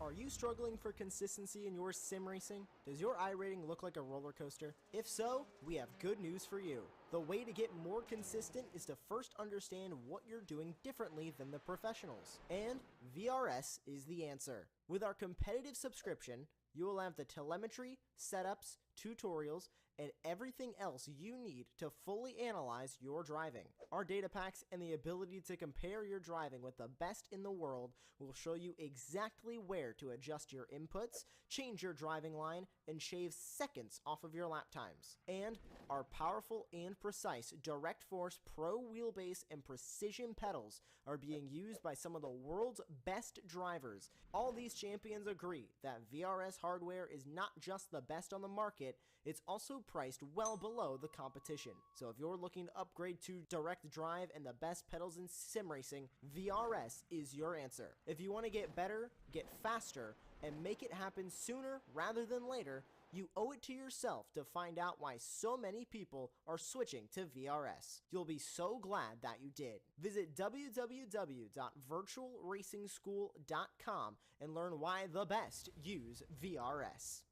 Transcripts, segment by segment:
Are you struggling for consistency in your sim racing? Does your iRating look like a roller coaster? If so, we have good news for you. The way to get more consistent is to first understand what you're doing differently than the professionals. And VRS is the answer. With our competitive subscription, you will have the telemetry, setups, tutorials, and everything else you need to fully analyze your driving. Our data packs and the ability to compare your driving with the best in the world will show you exactly where to adjust your inputs, change your driving line, and shave seconds off of your lap times. And our powerful and precise Direct Force Pro wheelbase and precision pedals are being used by some of the world's best drivers. All these champions agree that VRS hardware is not just the best on the market, it's also priced well below the competition. So if you're looking to upgrade to direct drive and the best pedals in sim racing, VRS is your answer. If you want to get better, get faster, and make it happen sooner rather than later, you owe it to yourself to find out why so many people are switching to VRS. You'll be so glad that you did. Visit www.virtualracingschool.com and learn why the best use VRS.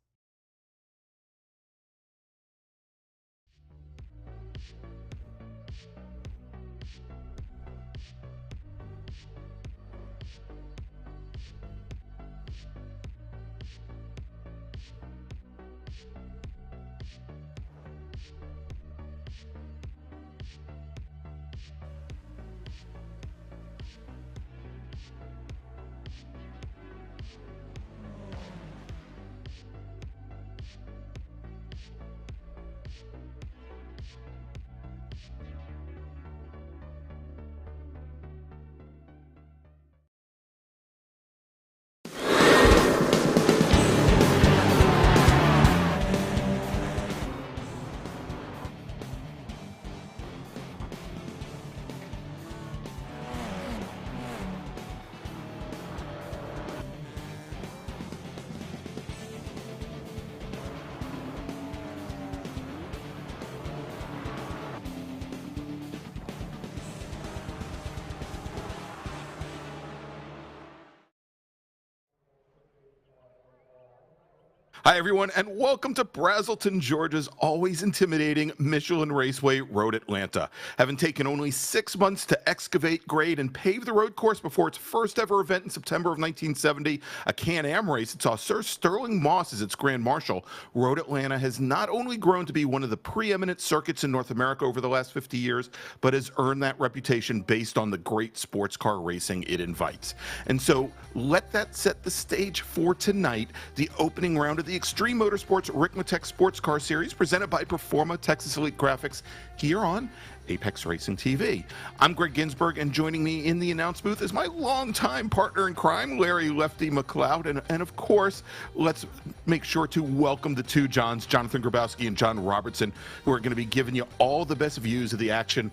Hi, everyone, and welcome to Brazelton, Georgia's always intimidating Michelin Raceway Road Atlanta. Having taken only 6 months to excavate, grade, and pave the road course before its first ever event in September of 1970, a Can-Am race that saw Sir Sterling Moss as its Grand Marshal, Road Atlanta has not only grown to be one of the preeminent circuits in North America over the last 50 years, but has earned that reputation based on the great sports car racing it invites. And so, let that set the stage for tonight, the opening round of the Extreme Motorsports Ricmotech Sports Car Series presented by Performa Texas Elite Graphics here on Apex Racing TV. I'm Greg Ginsburg, and joining me in the announce booth is my longtime partner in crime, Larry Lefty McLeod. And of course, let's make sure to welcome the two Johns, Jonathan Grabowski and John Robertson, who are going to be giving you all the best views of the action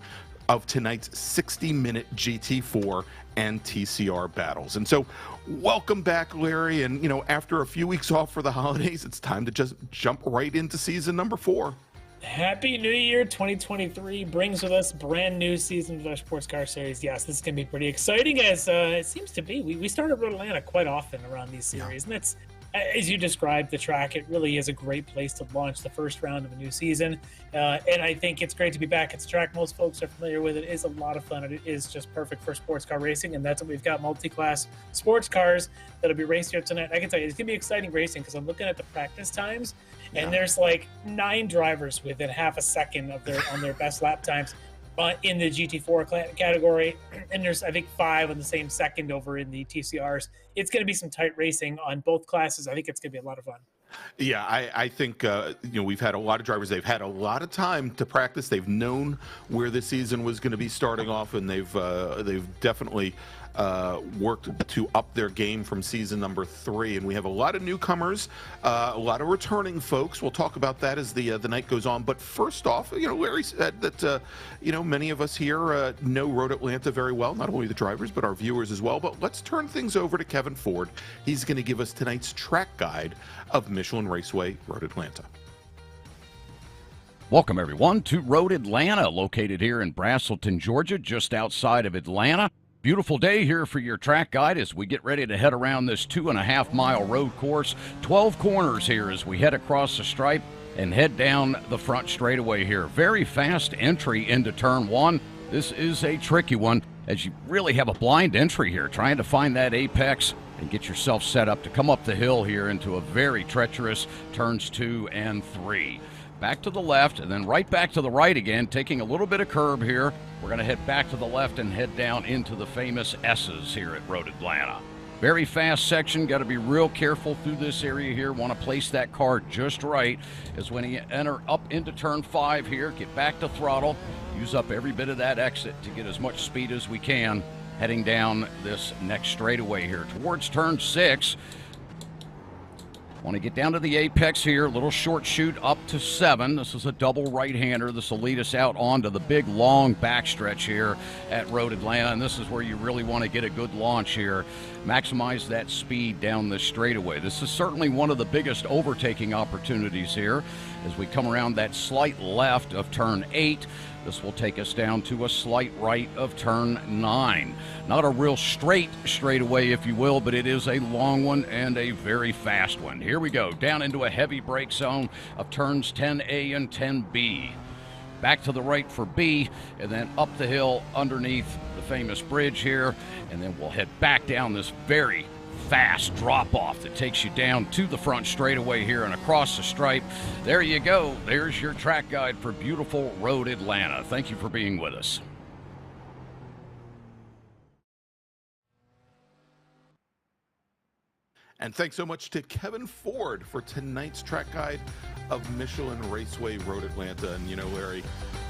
of tonight's 60-minute GT4 and TCR battles. And so, welcome back, Larry. And, after a few weeks off for the holidays, it's time to just jump right into season number 4. Happy New Year 2023 brings with us brand new season of our Sports Car Series. Yes, this is going to be pretty exciting, as it seems to be. We started Road Atlanta quite often around these series, and that's, as you described, the track. It really is a great place to launch the first round of a new season, and I think it's great to be back. It's a track most folks are familiar with. It is a lot of fun, and it is just perfect for sports car racing, and that's what we've got: multi-class sports cars that'll be raced here tonight. I can tell you, it's going to be exciting racing because I'm looking at the practice times, and there's like 9 drivers within half a second of on their best lap times in the GT4 category, and there's, I think, 5 on the same second over in the TCRs. It's going to be some tight racing on both classes. I think it's going to be a lot of fun. Yeah, I think we've had a lot of drivers. They've had a lot of time to practice. They've known where the season was going to be starting off, and they've definitely worked to up their game from season number 3. And we have a lot of newcomers, a lot of returning folks. We'll talk about that as the night goes on. But first off, Larry said that many of us here know Road Atlanta very well, not only the drivers but our viewers as well. But let's turn things over to Kevin Ford. He's going to give us tonight's track guide of Michelin Raceway Road Atlanta. Welcome, everyone, to Road Atlanta, located here in Brazelton, Georgia, just outside of Atlanta. Beautiful day here for your track guide as we get ready to head around this 2.5-mile road course. 12 corners here as we head across the stripe and head down the front straightaway here. Very fast entry into turn one. This is a tricky one as you really have a blind entry here, trying to find that apex and get yourself set up to come up the hill here into a very treacherous turns 2 and 3. Back to the left and then right back to the right again, taking a little bit of curb here. We're going to head back to the left and head down into the famous S's here at Road Atlanta. Very fast section, got to be real careful through this area here. Want to place that car just right as when you enter up into turn 5 here, get back to throttle, use up every bit of that exit to get as much speed as we can heading down this next straightaway here towards turn 6. Want to get down to the apex here, little short shoot up to 7. This is a double right-hander. This will lead us out onto the big long backstretch here at Road Atlanta, and this is where you really want to get a good launch here. Maximize that speed down this straightaway. This is certainly one of the biggest overtaking opportunities here as we come around that slight left of turn 8. This will take us down to a slight right of turn 9. Not a real straight straightaway, if you will, but it is a long one and a very fast one. Here we go, down into a heavy brake zone of turns 10A and 10B. Back to the right for B, and then up the hill underneath the famous bridge here, and then we'll head back down this very fast drop-off that takes you down to the front straightaway here and across the stripe. There you go. There's your track guide for beautiful Road Atlanta. Thank you for being with us. And thanks so much to Kevin Ford for tonight's track guide of Michelin Raceway Road Atlanta. And, you know, Larry,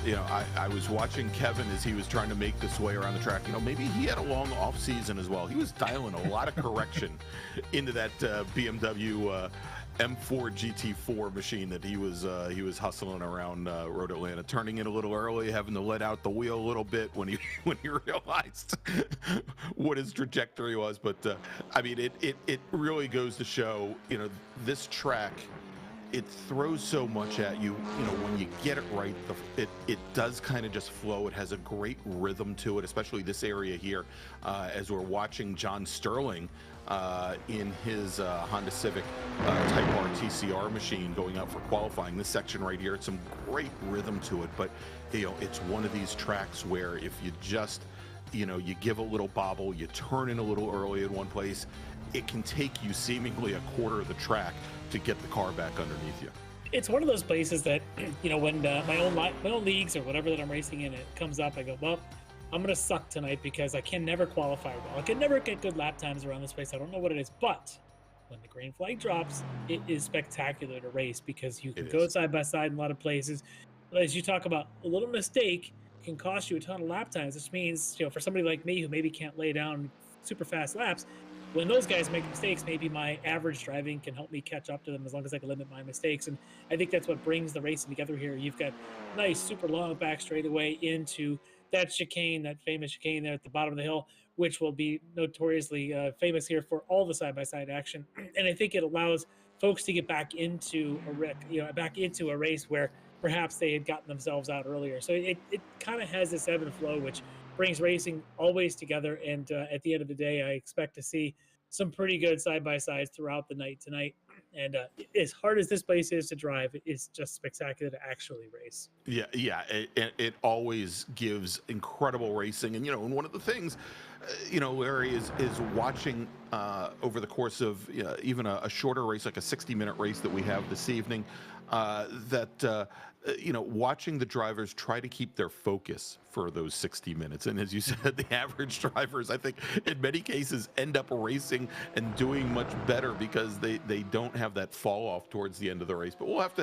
you know, I was watching Kevin as he was trying to make this way around the track. You know, maybe he had a long off season as well. He was dialing a lot of correction into that BMW M4 GT4 machine that he was hustling around Road Atlanta, turning in a little early, having to let out the wheel a little bit when he realized what his trajectory was. But I mean, it really goes to show, you know, this track, it throws so much at you. You know, when you get it right, it does kind of just flow. It has a great rhythm to it, especially this area here, as we're watching John Sterling in his Honda Civic Type R TCR machine going out for qualifying. This section right here, it's some great rhythm to it, but you know, it's one of these tracks where if you just, you know, you give a little bobble, you turn in a little early in one place, it can take you seemingly a quarter of the track to get the car back underneath you. It's one of those places that, you know, when my own leagues or whatever that I'm racing in, it comes up, I go, well, I'm going to suck tonight because I can never qualify well. I can never get good lap times around this place. I don't know what it is, but when the green flag drops, it is spectacular to race because you can go side by side in a lot of places. As you talk about, a little mistake can cost you a ton of lap times, which means, you know, for somebody like me who maybe can't lay down super fast laps, when those guys make mistakes, maybe my average driving can help me catch up to them as long as I can limit my mistakes. And I think that's what brings the racing together here. You've got nice, super long back straightaway into that chicane, that famous chicane there at the bottom of the hill, which will be notoriously famous here for all the side-by-side action. And I think it allows folks to get back into a race where perhaps they had gotten themselves out earlier. So it kind of has this ebb and flow, which brings racing always together. And at the end of the day, I expect to see some pretty good side-by-sides throughout the night tonight. And as hard as this place is to drive, it's just spectacular to actually race. Yeah, it always gives incredible racing. And, you know, and one of the things, you know, Larry, is watching over the course of even a shorter race, like a 60-minute race that we have this evening, you know, watching the drivers try to keep their focus for those 60 minutes. And as you said, the average drivers, I think in many cases end up racing and doing much better because they don't have that fall off towards the end of the race. But we'll have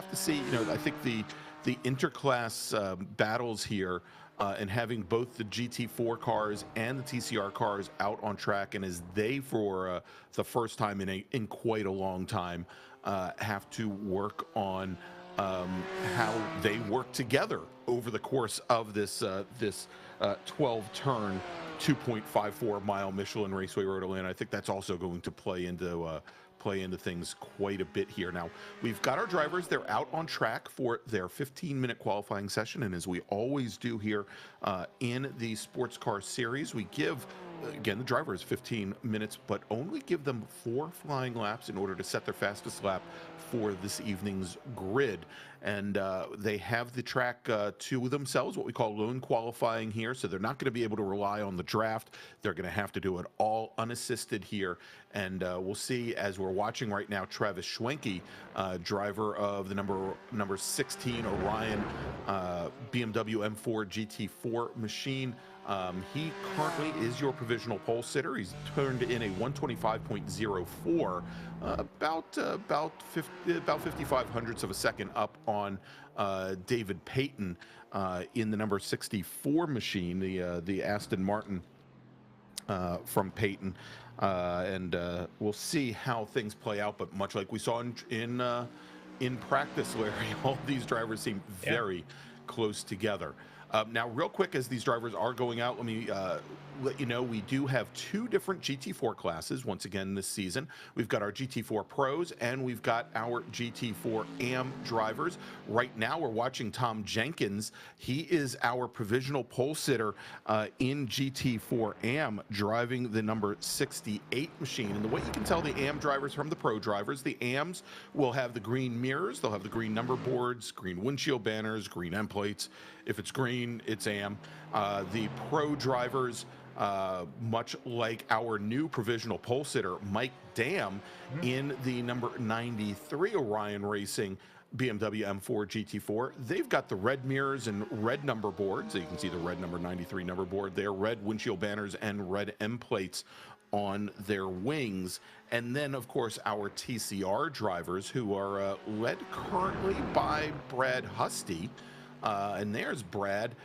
to see. You know, I think the interclass battles here and having both the GT4 cars and the TCR cars out on track, and as they for the first time in quite a long time have to work on how they work together over the course of this 12-turn, 2.54-mile Michelin Raceway Road Atlanta. I think that's also going to play into play into things quite a bit here. Now, we've got our drivers. They're out on track for their 15-minute qualifying session. And as we always do here in the Sports Car Series, we give, again, the drivers 15 minutes, but only give them 4 flying laps in order to set their fastest lap for this evening's grid. And they have the track to themselves, what we call lone qualifying here. So they're not going to be able to rely on the draft. They're going to have to do it all unassisted here. And we'll see, as we're watching right now, Travis Schwenke, driver of the number 16 Orion BMW M4 GT4 machine. He currently is your provisional pole sitter. He's turned in a 125.04, about 55 hundredths of a second up on David Payton in the number 64 machine, the Aston Martin from Payton. And we'll see how things play out. But much like we saw in practice, Larry, all these drivers seem very close together. Now, real quick, as these drivers are going out, let me let you know we do have 2 different GT4 classes once again this season. We've got our GT4 Pros and we've got our GT4 AM drivers. Right now, we're watching Tom Jenkins. He is our provisional pole sitter in GT4 AM, driving the number 68 machine. And the way you can tell the AM drivers from the Pro drivers, the AMs will have the green mirrors, they'll have the green number boards, green windshield banners, green end plates. If it's green, it's AM. The Pro drivers, much like our new provisional pole sitter, Mike Dam, in the number 93 Orion Racing BMW M4 GT4, they've got the red mirrors and red number boards. So you can see the red number 93 number board there, red windshield banners and red M plates on their wings. And then, of course, our TCR drivers, who are led currently by Brad Husty. And there's Brad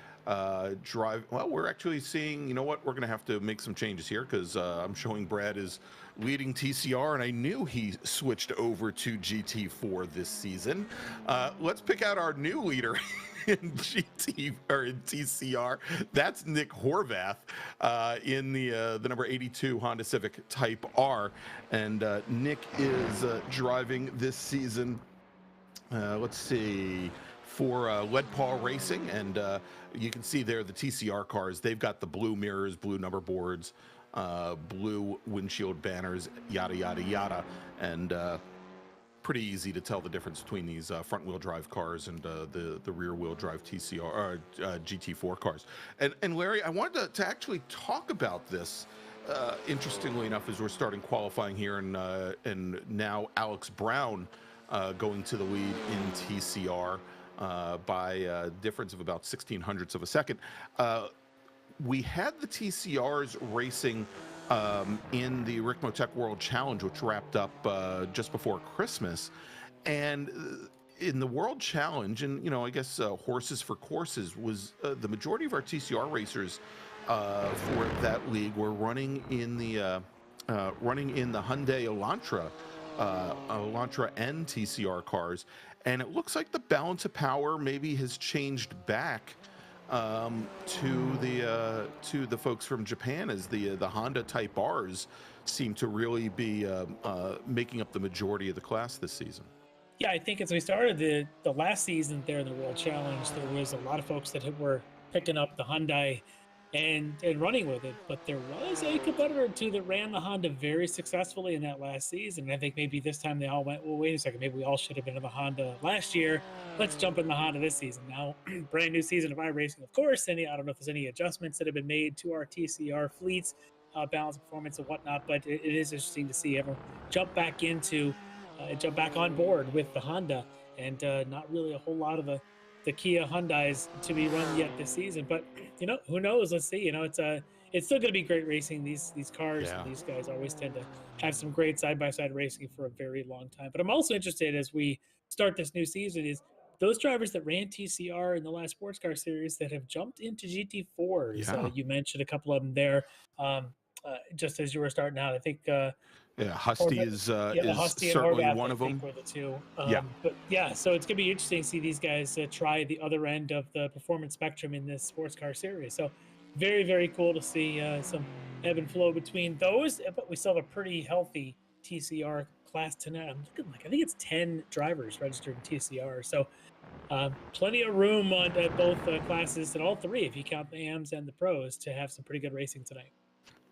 drive. Well, we're actually seeing, you know what, we're going to have to make some changes here because I'm showing Brad is leading TCR, and I knew he switched over to GT4 this season. Let's pick out our new leader in GT or in TCR. That's Nick Horvath in the number 82 Honda Civic Type R, and Nick is driving this season. Let's see. For Lead Paw Racing, and you can see there the TCR cars. They've got the blue mirrors, blue number boards, blue windshield banners, yada yada yada, and pretty easy to tell the difference between these front-wheel drive cars and the rear-wheel drive TCR or GT4 cars. And Larry, I wanted to actually talk about this. Interestingly enough, as we're starting qualifying here, and now Alex Brown going to the lead in TCR. By a difference of about 16 hundredths of a second. We had the TCRs racing in the Ricmotech World Challenge, which wrapped up just before Christmas. And in the World Challenge, and, you know, I guess horses for courses was the majority of our TCR racers for that league were running in the Hyundai Elantra and TCR cars. And it looks like the balance of power maybe has changed back to the folks from Japan, as the Honda Type Rs seem to really be making up the majority of the class this season. Yeah, I think as we started the last season there in the World Challenge, there was a lot of folks that were picking up the Hyundai and running with it, but there was a competitor or two that ran the Honda very successfully in that last season. And I think maybe this time they all went, well, wait a second, maybe we all should have been in the Honda last year. Let's jump in the Honda this season. Now, brand new season of iRacing, of course. I don't know if there's any adjustments that have been made to our TCR fleets, balance performance and whatnot, but it is interesting to see everyone jump back on board with the Honda, and not really a whole lot of the Kia Hyundais to be run yet this season, but you know, who knows? Let's see. You know, it's still going to be great racing. These cars, and these guys always tend to have some great side-by-side racing for a very long time. But I'm also interested, as we start this new season, is those drivers that ran TCR in the last sports car series that have jumped into GT4s. Yeah. You mentioned a couple of them there, just as you were starting out. I think. Husty is certainly one of them. Were the two. But yeah, so it's gonna be interesting to see these guys try the other end of the performance spectrum in this sports car series. So very, very cool to see some ebb and flow between those. But we still have a pretty healthy TCR class tonight. I'm looking like I think it's 10 drivers registered in TCR. So plenty of room on both classes and all three, if you count the AMs and the pros, to have some pretty good racing tonight.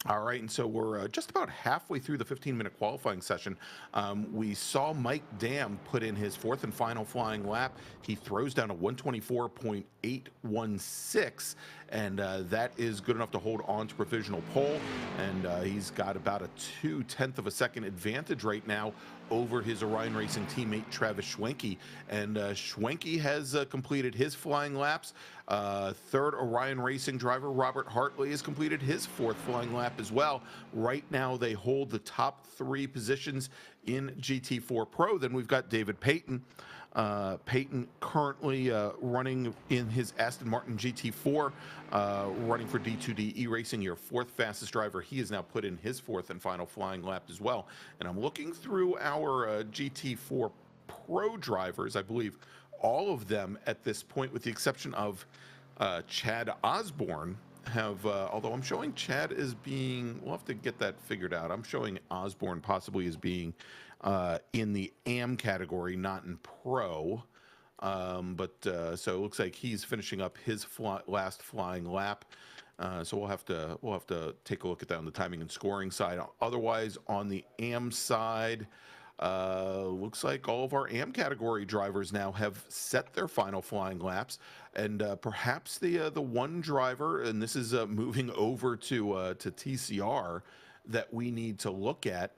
All right, and so we're just about halfway through the 15-minute qualifying session. We saw Mike Dam put in his fourth and final flying lap. He throws down a 124.816, and that is good enough to hold on to provisional pole. And he's got about a 0.2 of a second advantage right now over his Orion Racing teammate Travis Schwenke. And Schwenke has completed his flying laps. Third Orion Racing driver Robert Hartley has completed his fourth flying lap as well. Right now they hold the top three positions in GT4 Pro. Then we've got David Payton. Payton currently running in his Aston Martin GT4, running for D2D eRacing, your fourth fastest driver. He has now put in his fourth and final flying lap as well. And I'm looking through our GT4 Pro drivers. I believe all of them at this point, with the exception of Chad Osborne, have, although I'm showing Chad as being, we'll have to get that figured out. I'm showing Osborne possibly as being in the AM category, not in Pro. So it looks like he's finishing up his last flying lap. So we'll have to take a look at that on the timing and scoring side. Otherwise, on the AM side, looks like all of our AM category drivers now have set their final flying laps, and perhaps the one driver, and this is moving over to TCR, that we need to look at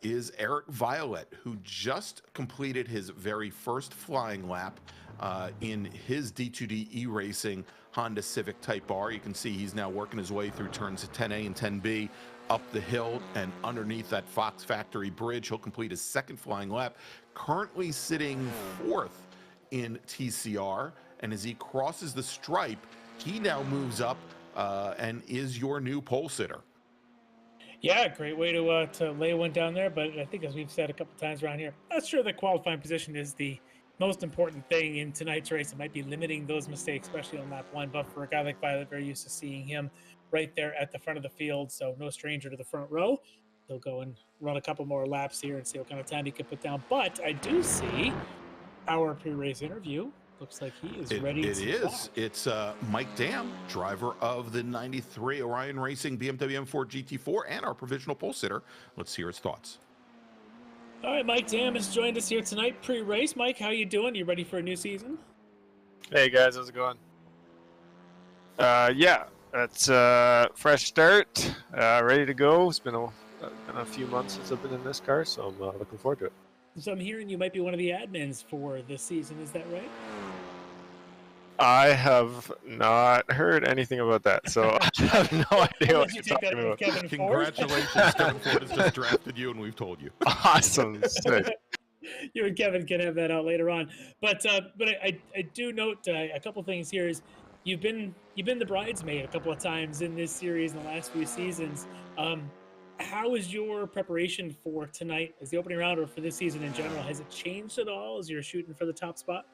is Eric Violet, who just completed his very first flying lap in his D2D eRacing Honda Civic Type R. You can see he's now working his way through turns 10A and 10B, up the hill and underneath that Fox Factory Bridge. He'll complete his second flying lap, currently sitting fourth in TCR. And as he crosses the stripe, he now moves up and is your new pole sitter. Yeah, great way to lay one down there. But I think, as we've said a couple times around here, not sure the qualifying position is the most important thing in tonight's race. It might be limiting those mistakes, especially on lap one. But for a guy like Violet, very used to seeing him right there at the front of the field, so no stranger to the front row. He'll go and run a couple more laps here and see what kind of time he can put down. But I do see our pre-race interview. Looks like he is ready to fly. It's Mike Dam, driver of the 93 Orion Racing BMW M4 GT4 and our provisional pole sitter. Let's hear his thoughts. All right, Mike Dam has joined us here tonight pre-race. Mike, how you doing? You ready for a new season? Hey guys, how's it going? Yeah, it's a fresh start, ready to go. It's been a few months since I've been in this car, so I'm looking forward to it. So I'm hearing you might be one of the admins for this season. Is that right? I have not heard anything about that, so I have no idea what you're talking about. Congratulations, Kevin Ford has just drafted you, and we've told you. Awesome. Sick. You and Kevin can have that out later on. But I do note a couple things here. Is you've been the bridesmaid a couple of times in this series in the last few seasons. How is your preparation for tonight as the opening round, or for this season in general? Has it changed at all as you're shooting for the top spot?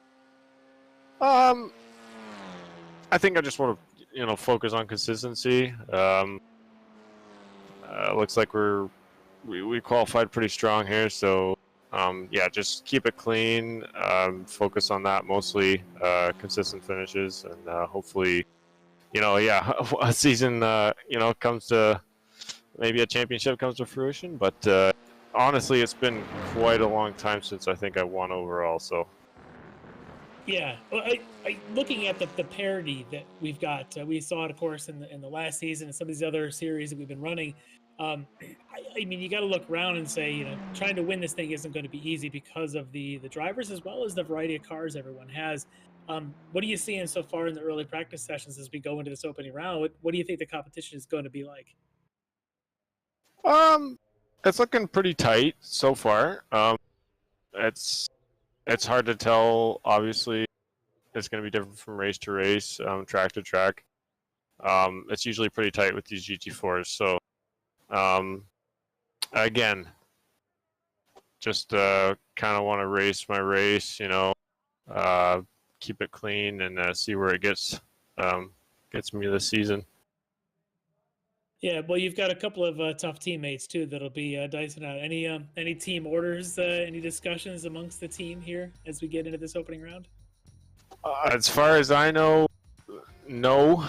I think I just want to, focus on consistency. Looks like we qualified pretty strong here, so yeah, just keep it clean. Focus on that mostly, consistent finishes, and hopefully, a season, comes to maybe a championship comes to fruition. But honestly, it's been quite a long time since I think I won overall. So. Yeah, well, I looking at the parity that we've got, we saw it, of course, in the last season and some of these other series that we've been running. I mean, you got to look around and say, trying to win this thing isn't going to be easy because of the drivers as well as the variety of cars everyone has. What are you seeing so far in the early practice sessions as we go into this opening round? What do you think the competition is going to be like? It's looking pretty tight so far. It's hard to tell. Obviously, it's going to be different from race to race, track to track. It's usually pretty tight with these GT4s. So, again, just kind of want to race my race, keep it clean and see where it gets me this season. Yeah, well, you've got a couple of tough teammates too that'll be dicing out. Any team orders, any discussions amongst the team here as we get into this opening round? As far as I know, no.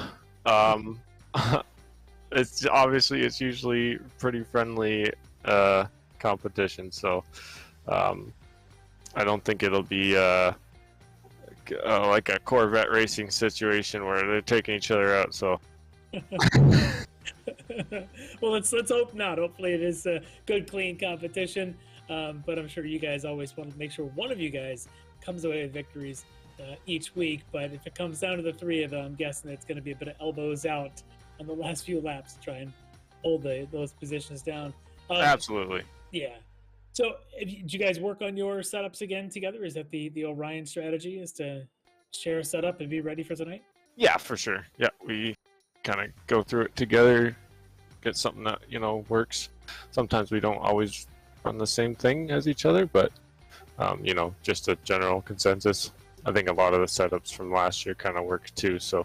It's usually pretty friendly competition, so I don't think it'll be like a Corvette racing situation where they're taking each other out. So. Well, let's hope not. Hopefully, it is a good, clean competition. But I'm sure you guys always want to make sure one of you guys comes away with victories each week. But if it comes down to the three of them, I'm guessing it's going to be a bit of elbows out on the last few laps to try and hold those positions down. Absolutely. Yeah. So, did you guys work on your setups again together? Is that the Orion strategy? Is to share a setup and be ready for tonight? Yeah, for sure. Yeah, we kind of go through it together, get something that works. Sometimes we don't always run the same thing as each other, but just a general consensus. I think a lot of the setups from last year kind of work too. So,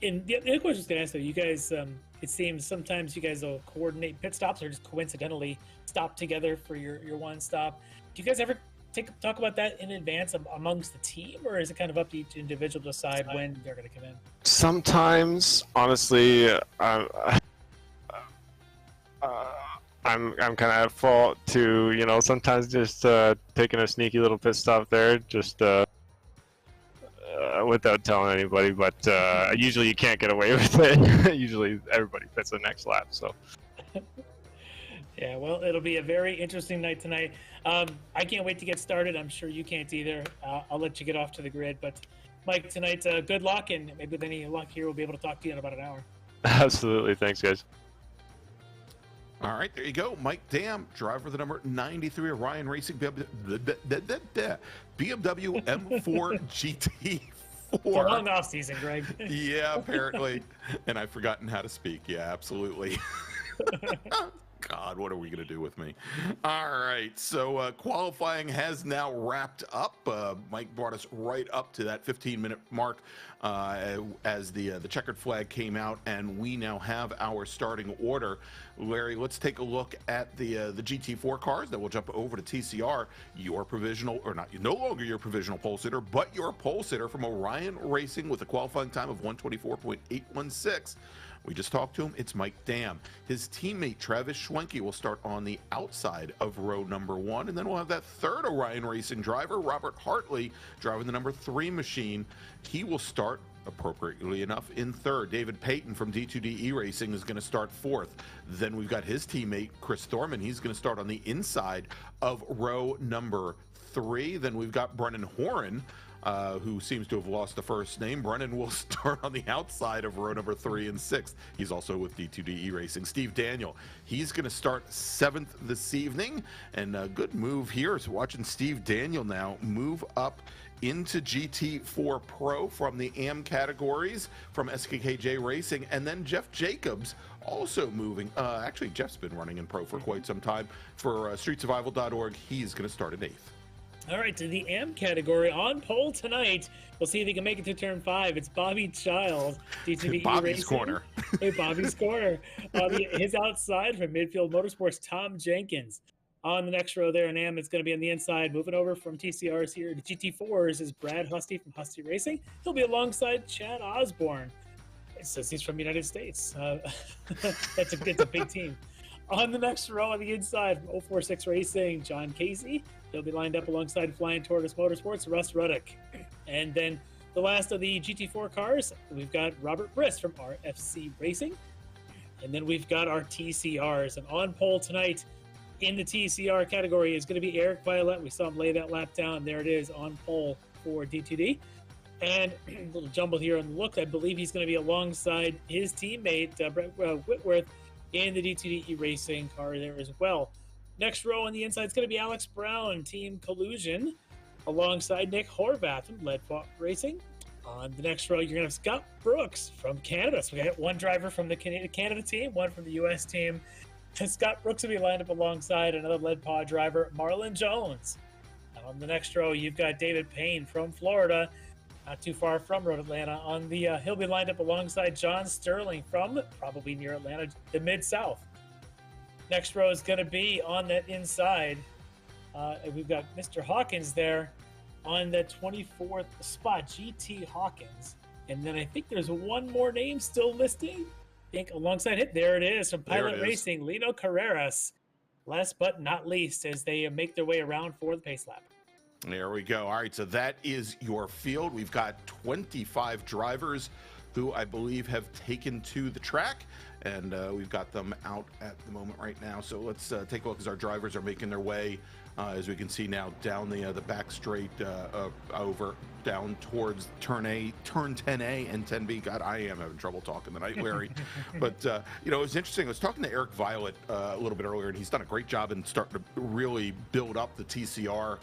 and the other question I was going to ask, though, you guys, it seems sometimes you guys will coordinate pit stops or just coincidentally stop together for your one stop. Do you guys ever talk about that in advance amongst the team, or is it kind of up to each individual to decide when they're going to come in? Sometimes, honestly, I'm kind of at fault to sometimes just taking a sneaky little pit stop there, just without telling anybody. But usually you can't get away with it. Usually everybody pits the next lap. So. Yeah, well, it'll be a very interesting night tonight. I can't wait to get started. I'm sure you can't either. I'll let you get off to the grid. But, Mike, tonight, good luck, and maybe with any luck here, we'll be able to talk to you in about an hour. Absolutely. Thanks, guys. All right, there you go. Mike Dam, driver of the number 93 Orion Racing BMW M4 GT4. It's a long off season, Greg. Yeah, apparently. And I've forgotten how to speak. Yeah, absolutely. God, what are we going to do with me? All right, so qualifying has now wrapped up. Mike brought us right up to that 15-minute mark as the checkered flag came out, and we now have our starting order. Larry, let's take a look at the GT4 cars. Then we'll jump over to TCR, your provisional, or not, no longer your provisional pole sitter, but your pole sitter from Orion Racing with a qualifying time of 1:24.816. We just talked to him. It's Mike Dam. His teammate Travis Schwenke will start on the outside of row number 1, and then we'll have that third Orion Racing driver, Robert Hartley, driving the number 3 machine. He will start, appropriately enough, in third. David Payton from D2D eRacing is going to start fourth. Then we've got his teammate Chris Thorman. He's going to start on the inside of row number 3. Then we've got Brennan Horan, who seems to have lost the first name. Brennan will start on the outside of row number 3 and 6th. He's also with D2D eRacing. Steve Daniel, he's going to start 7th this evening. And a good move here is watching Steve Daniel now move up into GT4 Pro from the AM categories from SKKJ Racing. And then Jeff Jacobs also moving. Actually, Jeff's been running in Pro for quite some time. For StreetSurvival.org, he's going to start in 8th. All right, to the AM category on pole tonight. We'll see if he can make it to turn 5. It's Bobby Child, D2D Bobby's Racing. corner. Hey, Bobby's corner. His outside from Midfield Motorsports, Tom Jenkins. On the next row there in AM, it's going to be on the inside. Moving over from TCRs here to GT4s is Brad Husty from Husty Racing. He'll be alongside Chad Osborne. It says he's from the United States. It's a big team. On the next row on the inside from 046 Racing, John Casey. He'll be lined up alongside Flying Tortoise Motorsports, Russ Ruddock. And then the last of the GT4 cars, we've got Robert Briss from RFC Racing. And then we've got our TCRs. And on pole tonight in the TCR category is going to be Eric Violet. We saw him lay that lap down. There it is on pole for D2D. And a little jumble here on the look. I believe he's going to be alongside his teammate, Brett Whitworth, in the D2D Racing car there as well. Next row on the inside is going to be Alex Brown, Team Collusion, alongside Nick Horvath from Leadfoot Racing. On the next row, you're going to have Scott Brooks from Canada. So we got one driver from the Canada team, one from the U.S. team. And Scott Brooks will be lined up alongside another Leadpaw driver, Marlon Jones. On the next row, you've got David Payne from Florida. not too far from Road Atlanta. On the he'll be lined up alongside John Sterling from probably near Atlanta, the Mid-South. Next row is going to be on that inside. We've got Mr. Hawkins there on the 24th spot, GT Hawkins. And then I think there's one more name still listing. I think alongside it, there it is from Pilot Racing, Lino Carreras. Last but not least, as they make their way around for the pace lap. There we go. All right, so that is your field. We've got 25 drivers who I believe have taken to the track, and we've got them out at the moment right now. So let's take a look as our drivers are making their way, as we can see now, down the back straight over down towards turn 10A and 10B. God, I am having trouble talking tonight, Larry. But you know, it was interesting. I was talking to Eric Violet a little bit earlier, and he's done a great job in starting to really build up the TCR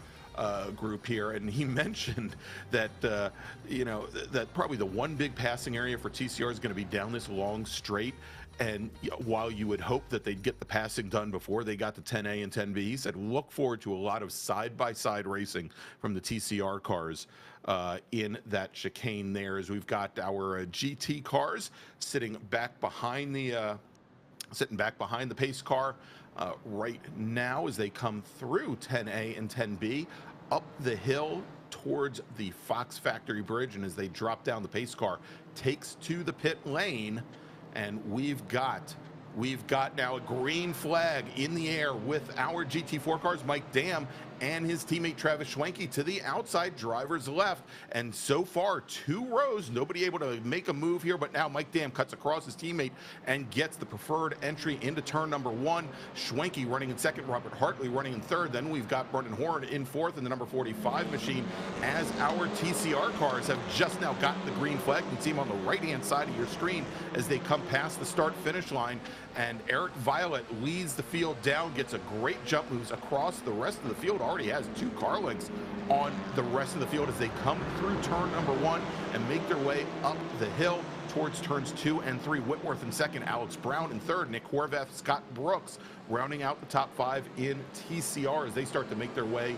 group here, and he mentioned that you know, that probably the one big passing area for TCR is going to be down this long straight. And while you would hope that they'd get the passing done before they got to 10A and 10B, he said look forward to a lot of side-by-side racing from the TCR cars in that chicane there, as we've got our GT cars sitting back behind the pace car right now as they come through 10A and 10B up the hill towards the Fox Factory Bridge, and as they drop down, the pace car takes to the pit lane, and we've got now a green flag in the air with our GT4 cars, Mike Dam and his teammate Travis Schwenke to the outside, drivers left. And so far, 2 rows, nobody able to make a move here, but now Mike Dam cuts across his teammate and gets the preferred entry into turn number 1. Schwenke running in second, Robert Hartley running in third. Then we've got Brendan Horn in fourth in the number 45 machine, as our TCR cars have just now gotten the green flag. You can see them on the right-hand side of your screen as they come past the start-finish line. And Eric Violet leads the field down, gets a great jump, moves across the rest of the field, already has 2 car lengths on the rest of the field as they come through turn number 1 and make their way up the hill towards turns 2 and 3. Whitworth in second, Alex Brown in third, Nick Horvath, Scott Brooks rounding out the top 5 in TCR as they start to make their way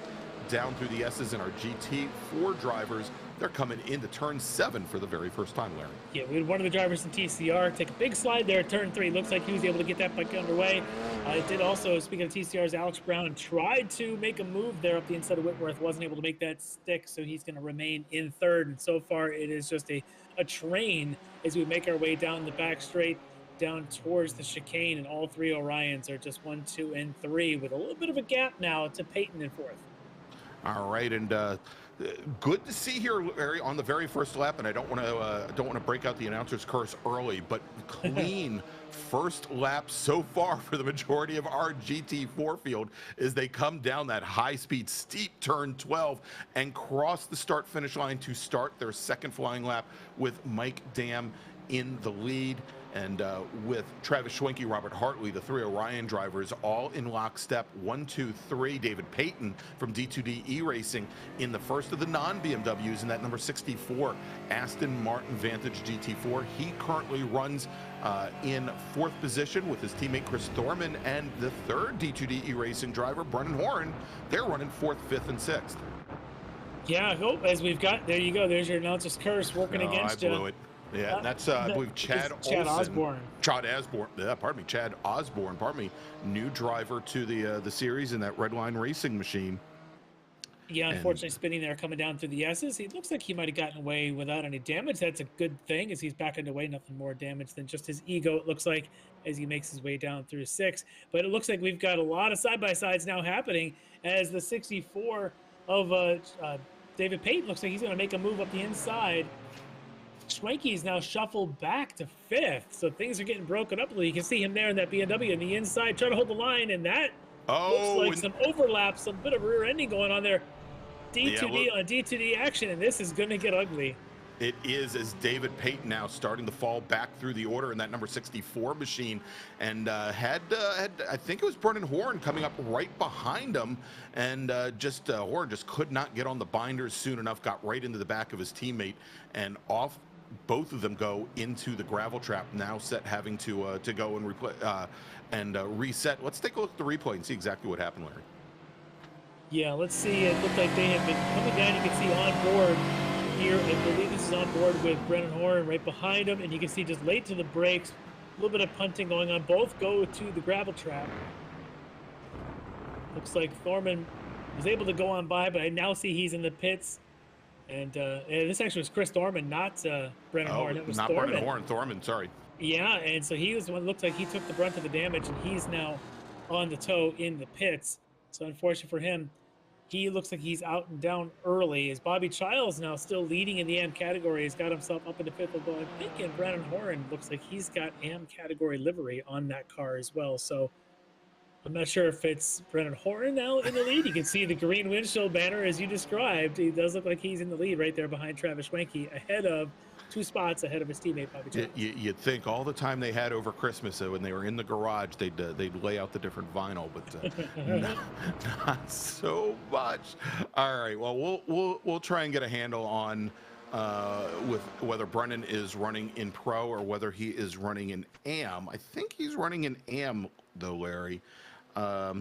down through the S's, and our GT4 drivers, they're coming into turn 7 for the very first time, Larry. Yeah, we had one of the drivers in TCR take a big slide there at turn 3. Looks like he was able to get that bike underway. It did also, speaking of TCR's, Alex Brown tried to make a move there up the inside of Whitworth, wasn't able to make that stick, so he's going to remain in third. And so far, it is just a train as we make our way down the back straight, down towards the chicane, and all 3 Orions are just 1, 2, and 3 with a little bit of a gap now to Peyton in fourth. All right, and good to see here, Larry, on the very first lap. And I don't want to break out the announcer's curse early, but clean first lap so far for the majority of our GT4 field as they come down that high-speed steep turn 12 and cross the start-finish line to start their second flying lap with Mike Dam in the lead. And with Travis Schwenke, Robert Hartley, the 3 Orion drivers, all in lockstep. 1, 2, 3. David Payton from D2D eRacing in the first of the non-BMWs in that number 64 Aston Martin Vantage GT4. He currently runs in 4th position with his teammate Chris Thorman, and the 3rd D2D eRacing driver, Brendan Horn, they're running 4th, 5th, and 6th. Yeah, I hope, as we've got, there you go, there's your announcer's curse working against you. I blew it. Yeah, and that's I believe Chad Osborne. Chad Osborne, new driver to the series in that Redline Racing machine. Yeah, unfortunately, spinning there, coming down through the S's. It looks like he might have gotten away without any damage. That's a good thing, as he's backing away. Nothing more damage than just his ego, it looks like, as he makes his way down through 6. But it looks like we've got a lot of side-by-sides now happening, as the 64 of David Payton looks like he's going to make a move up the inside. Schwenke is now shuffled back to 5th, so things are getting broken up. You can see him there in that BMW on the inside, trying to hold the line, and that looks like some overlap, some bit of rear ending going on there. D2D on D2D action, and this is going to get ugly. It is, as David Payton now starting to fall back through the order in that number 64 machine, and had I think it was Brendan Horn coming up right behind him, and Horn just could not get on the binders soon enough, got right into the back of his teammate, and off. Both of them go into the gravel trap. Now Set having to go and reset. Let's take a look at the replay and see exactly what happened, Larry. Yeah, let's see. It looked like they had been coming down. You can see on board here. I believe this is on board with Brennan Horn right behind him, and you can see just late to the brakes, a little bit of punting going on. Both go to the gravel trap. Looks like Thorman was able to go on by, but I now see he's in the pits. And this actually was Chris Thorman, not Brennan Horn. It was not Thorman. Brennan Horn. Thorman, sorry. Yeah, and so he was the one. Looks like he took the brunt of the damage, and he's now on the tow in the pits. So unfortunate for him, he looks like he's out and down early. As Bobby Childs now still leading in the AM category, he's got himself up into fifth. Although I'm thinking Brennan Horn looks like he's got AM category livery on that car as well. So I'm not sure if it's Brennan Horn now in the lead. You can see the green windshield banner as you described. He does look like he's in the lead right there behind Travis Schwenke, ahead of 2 spots ahead of his teammate Bobby Childs. You'd think all the time they had over Christmas when they were in the garage, they'd lay out the different vinyl, but not so much. All right, well we'll try and get a handle on with whether Brennan is running in pro or whether he is running in AM. I think he's running in AM though, Larry.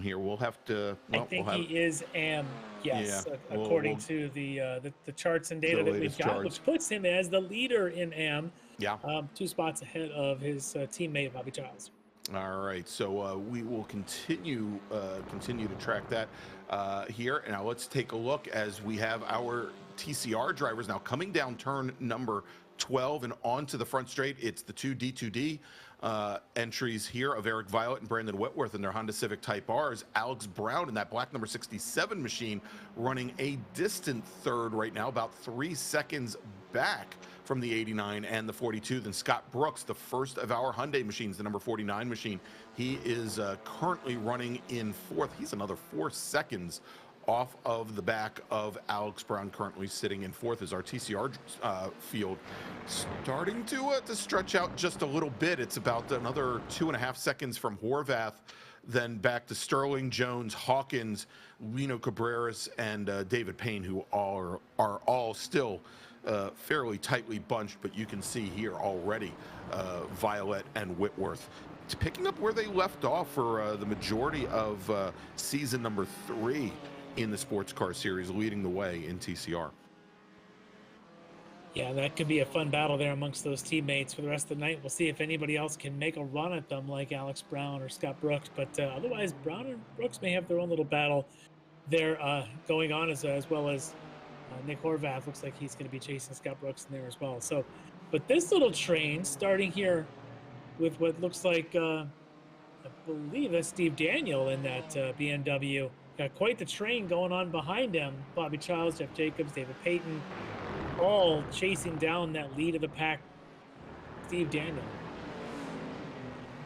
Here we'll have to. Well, I think he is AM. Yes, yeah, according to the charts and data that we've got, which puts him as the leader in AM. Yeah. 2 spots ahead of his teammate Bobby Childs. All right, so we will continue to track that here. Now let's take a look as we have our TCR drivers now coming down turn number 12 and onto the front straight. It's the 2 D2D entries here of Eric Violet and Brandon Whitworth in their Honda Civic Type Rs. Alex Brown in that black number 67 machine running a distant third right now, about 3 seconds back from the 89 and the 42. Then Scott Brooks, the first of our Hyundai machines, the number 49 machine. He is currently running in 4th. He's another 4 seconds off of the back of Alex Brown, currently sitting in 4th. As our TCR field starting to stretch out just a little bit. It's about another 2.5 seconds from Horvath, then back to Sterling, Jones, Hawkins, Lino Cabreras, and David Payne, who are all still fairly tightly bunched, but you can see here already Violet and Whitworth picking up where they left off for the majority of season number 3 in the sports car series, leading the way in TCR. Yeah, that could be a fun battle there amongst those teammates for the rest of the night. We'll see if anybody else can make a run at them like Alex Brown or Scott Brooks, but otherwise Brown and Brooks may have their own little battle there going on, as well as Nick Horvath looks like he's going to be chasing Scott Brooks in there as well. So, but this little train starting here with what looks like, I believe that's Steve Daniel in that BMW. Got quite the train going on behind him. Bobby Childs, Jeff Jacobs, David Payton, all chasing down that lead of the pack. Steve Daniel.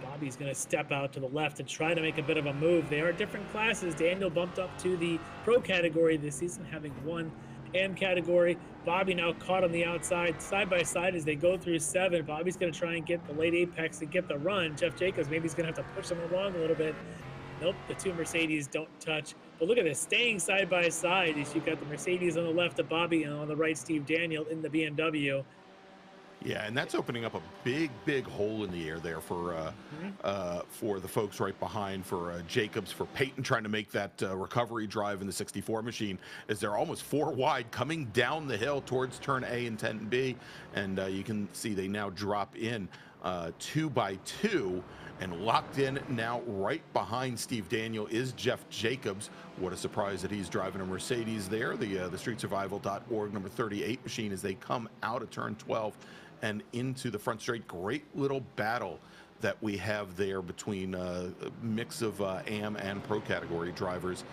Bobby's going to step out to the left and try to make a bit of a move. They are different classes. Daniel bumped up to the pro category this season, having 1 AM category. Bobby now caught on the outside, side by side as they go through 7. Bobby's going to try and get the late apex and get the run. Jeff Jacobs maybe he's going to have to push him along a little bit. Nope, the 2 Mercedes don't touch. But look at this, staying side by side. You've got the Mercedes on the left of Bobby and on the right Steve Daniel in the BMW. Yeah, and that's opening up a big hole in the air there for the folks right behind, for Jacobs, for Peyton trying to make that recovery drive in the 64 machine, as they're almost 4 wide coming down the hill towards turn A and 10B, and you can see they now drop in 2 by 2. And locked in now right behind Steve Daniel is Jeff Jacobs. What a surprise that he's driving a Mercedes there, the streetsurvival.org number 38 machine, as they come out of turn 12 and into the front straight. Great little battle that we have there between a mix of AM and pro category drivers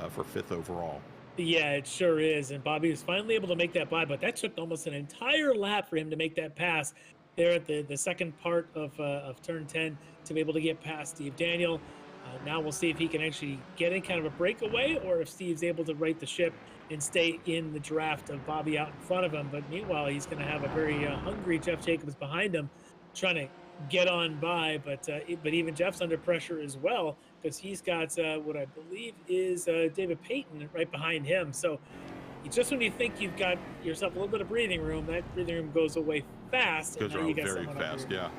for 5th overall. Yeah, it sure is. And Bobby was finally able to make that by, but that took almost an entire lap for him to make that pass there at the second part of turn 10 to be able to get past Steve Daniel. Now we'll see if he can actually get in kind of a breakaway, or if Steve's able to right the ship and stay in the draft of Bobby out in front of him. But meanwhile, he's going to have a very hungry Jeff Jacobs behind him trying to get on by. But even Jeff's under pressure as well, because he's got what I believe is David Payton right behind him. So just when you think you've got yourself a little bit of breathing room, that breathing room goes away fast. Goes and now you out got very fast, yeah.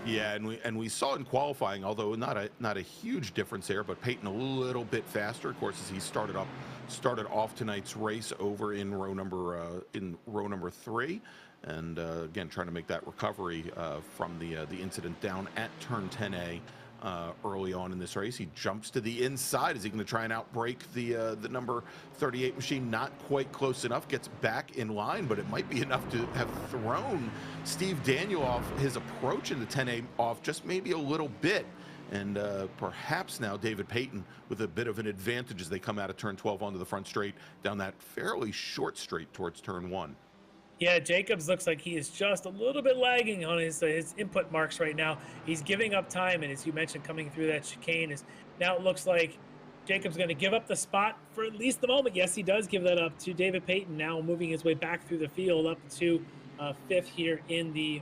Yeah, and we saw in qualifying, although not a huge difference there, but Peyton a little bit faster, of course, as he started off tonight's race over in row number 3, and again trying to make that recovery from the incident down at turn 10A. Early on in this race, he jumps to the inside. Is he going to try and outbrake the number 38 machine? Not quite close enough. Gets back in line, but it might be enough to have thrown Steve Daniel off his approach in the 10A off just maybe a little bit. And perhaps now David Payton with a bit of an advantage as they come out of turn 12 onto the front straight down that fairly short straight towards turn 1. Yeah, Jacobs looks like he is just a little bit lagging on his input marks right now. He's giving up time, and as you mentioned, coming through that chicane is now it looks like Jacobs going to give up the spot for at least the moment. Yes, he does give that up to David Payton, now moving his way back through the field up to 5th here in the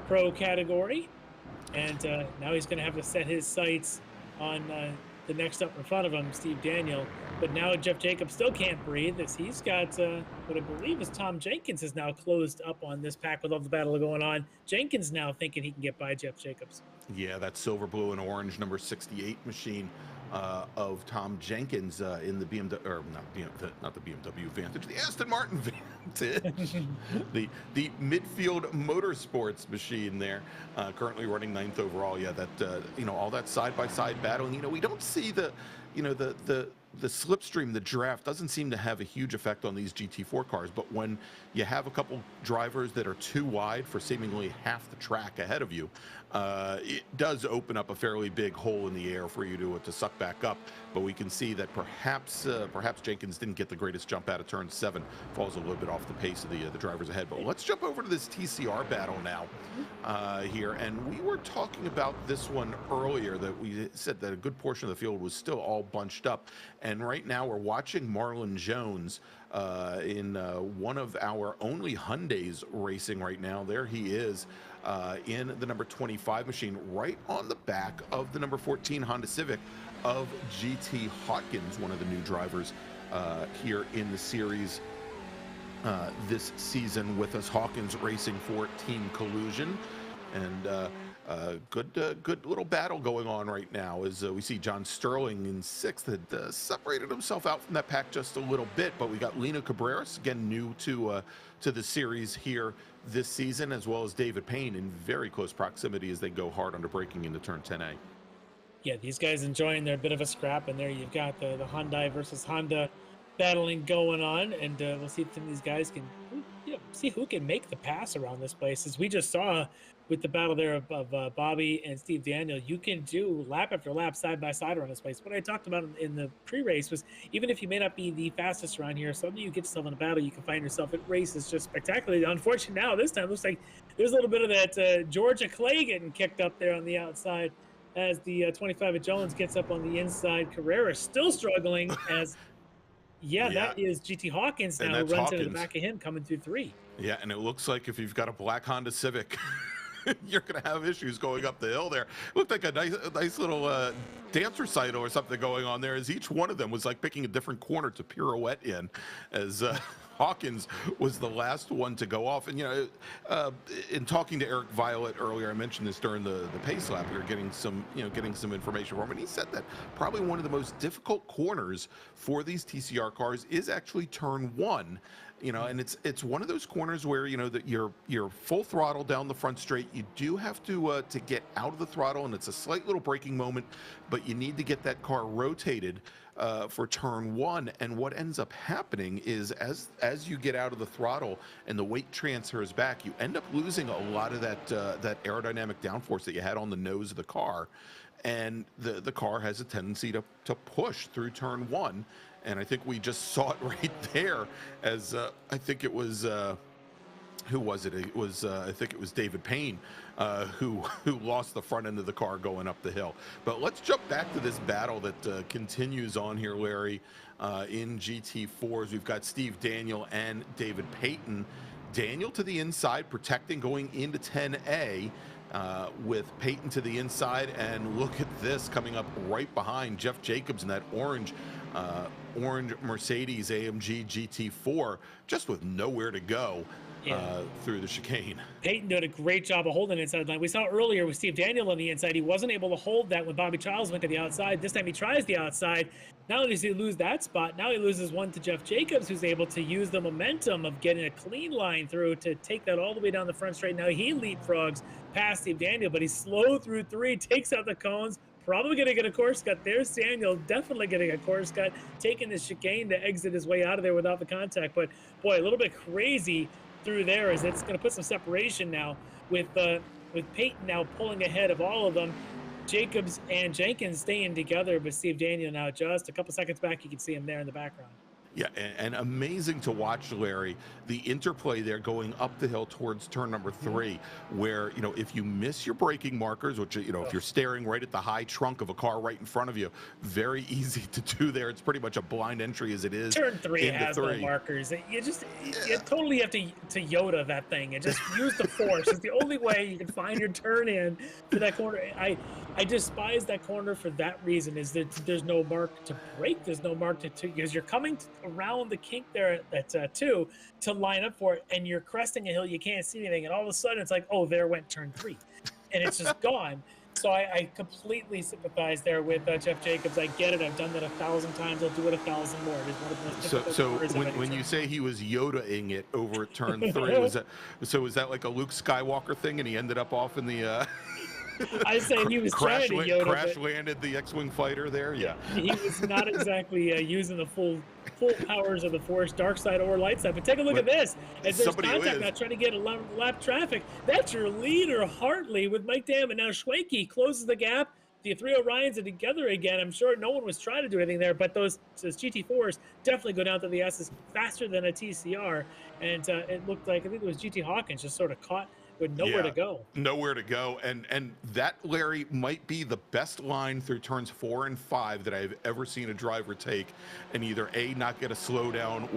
pro category. And now he's going to have to set his sights on the next up in front of him, Steve Daniel. But now Jeff Jacobs still can't breathe as he's got what I believe is Tom Jenkins is now closed up on this pack with all the battle going on. Jenkins now thinking he can get by Jeff Jacobs. Yeah, that silver, blue, and orange number 68 machine of Tom Jenkins in the BMW, or not the BMW Vantage, the Aston Martin Vantage, the midfield motorsports machine there, currently running 9th overall. Yeah, that all that side-by-side battle, and we don't see the slipstream, the draft doesn't seem to have a huge effect on these GT4 cars, but when you have a couple drivers that are too wide for seemingly half the track ahead of you, it does open up a fairly big hole in the air for you to suck back up. But we can see that perhaps Jenkins didn't get the greatest jump out of turn 7, falls a little bit off the pace of the drivers ahead. But let's jump over to this TCR battle now here, and we were talking about this one earlier, that we said that a good portion of the field was still all bunched up. And right now we're watching Marlon Jones in one of our only Hyundais racing right now. There he is in the number 25 machine, right on the back of the number 14 Honda Civic of GT Hawkins, one of the new drivers here in the series this season with us. Hawkins racing for Team Collusion. And good little battle going on right now as we see John Sterling in 6th had separated himself out from that pack just a little bit, but we got Lino Cabreras, again new to the series here this season, as well as David Payne in very close proximity as they go hard under braking into turn 10A. Yeah, these guys enjoying their bit of a scrap, and there you've got the Hyundai versus Honda battling going on, and we'll see if some of these guys can see who can make the pass around this place. As we just saw with the battle there of Bobby and Steve Daniel, you can do lap after lap side by side around this place. What I talked about in the pre-race was, even if you may not be the fastest around here, suddenly you get yourself in a battle, you can find yourself at races just spectacularly. Unfortunately, now this time looks like there's a little bit of that Georgia clay getting kicked up there on the outside as the 25 of Jones gets up on the inside. Carrera still struggling as that is GT Hawkins now, who runs into the back of him coming through 3. Yeah, and it looks like if you've got a black Honda Civic, you're going to have issues going up the hill there. It looked like a nice little dance recital or something going on there, as each one of them was like picking a different corner to pirouette in, as Hawkins was the last one to go off. And, in talking to Eric Violet earlier, I mentioned this during the pace lap, we were getting some information from him, and he said that probably one of the most difficult corners for these TCR cars is actually turn 1. And it's one of those corners where that you're full throttle down the front straight. You do have to get out of the throttle, and it's a slight little braking moment, but you need to get that car rotated for turn 1. And what ends up happening is as you get out of the throttle and the weight transfers back, you end up losing a lot of that aerodynamic downforce that you had on the nose of the car, and the car has a tendency to push through turn 1. And I think we just saw it right there, as I think it was who was it? It was I think it was David Payne who lost the front end of the car going up the hill. But let's jump back to this battle that continues on here, Larry, in GT4s. We've got Steve Daniel and David Payton. Daniel to the inside, protecting going into 10A. With Payton to the inside, and look at this coming up right behind Jeff Jacobs in that orange Mercedes AMG GT4, just with nowhere to go. through the chicane. Peyton did a great job of holding inside line. We saw earlier with Steve Daniel on the inside, he wasn't able to hold that when Bobby Childs went to the outside. This time he tries the outside. Not only does he lose that spot, now he loses one to Jeff Jacobs, who's able to use the momentum of getting a clean line through to take that all the way down the front straight. Now he leapfrogs past Steve Daniel, but he's slow through 3, takes out the cones. Probably going to get a course cut. There's Daniel, definitely getting a course cut, taking the chicane to exit his way out of there without the contact. But boy, a little bit crazy through there, as it's going to put some separation now with Peyton now pulling ahead of all of them. Jacobs and Jenkins staying together, but Steve Daniel now just a couple seconds back. You can see him there in the background. Yeah, and amazing to watch, Larry, the interplay there going up the hill towards turn number 3, where, you know, if you miss your braking markers, which, you know, if you're staring right at the high trunk of a car right in front of you, very easy to do there. It's pretty much a blind entry as it is. Turn 3 has no markers. You totally have to Yoda that thing and just use the force. It's the only way you can find your turn in to that corner. I despise that corner for that reason, is that there's no mark to brake. There's no mark to because you're coming around the kink there at 2 to line up for it, and you're cresting a hill, you can't see anything, and all of a sudden it's like, oh, there went turn 3, and it's just gone. So I completely sympathize there with Jeff Jacobs. I get it. I've done that 1,000 times. I'll do it 1,000 more. It is one of the most difficult so when you say he was Yoda-ing it over at turn 3, was that like a Luke Skywalker thing, and he ended up off in the I say he was trying to Yoda, crash landed the X-Wing fighter there. Yeah, he was not exactly using the full powers of the Force, dark side or light side. But take a look at this. As there's contact now trying to get a lap traffic. That's your leader, Hartley, with Mike Dam, and now Schwenke closes the gap. The 3 Orions are together again. I'm sure no one was trying to do anything there, but those GT4s definitely go down to the S's faster than a TCR. And it looked like, I think it was GT Hawkins just sort of caught with nowhere to go. Nowhere to go. And that, Larry, might be the best line through turns 4 and 5 that I've ever seen a driver take, and either A, not get a slowdown,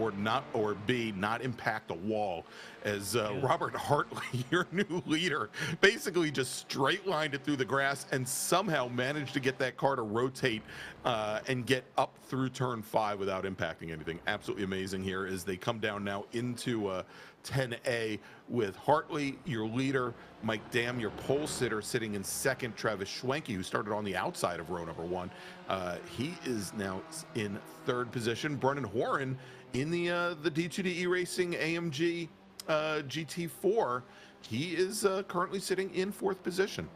or B, not impact a wall. As Robert Hartley, your new leader, basically just straight lined it through the grass and somehow managed to get that car to rotate and get up through turn 5 without impacting anything. Absolutely amazing here as they come down now into 10A with Hartley, your leader, Mike Dam, your pole sitter, sitting in second. Travis Schwenke, who started on the outside of row number 1, he is now in third position. Brennan Horan in the D2D eRacing AMG GT4, he is currently sitting in 4th position.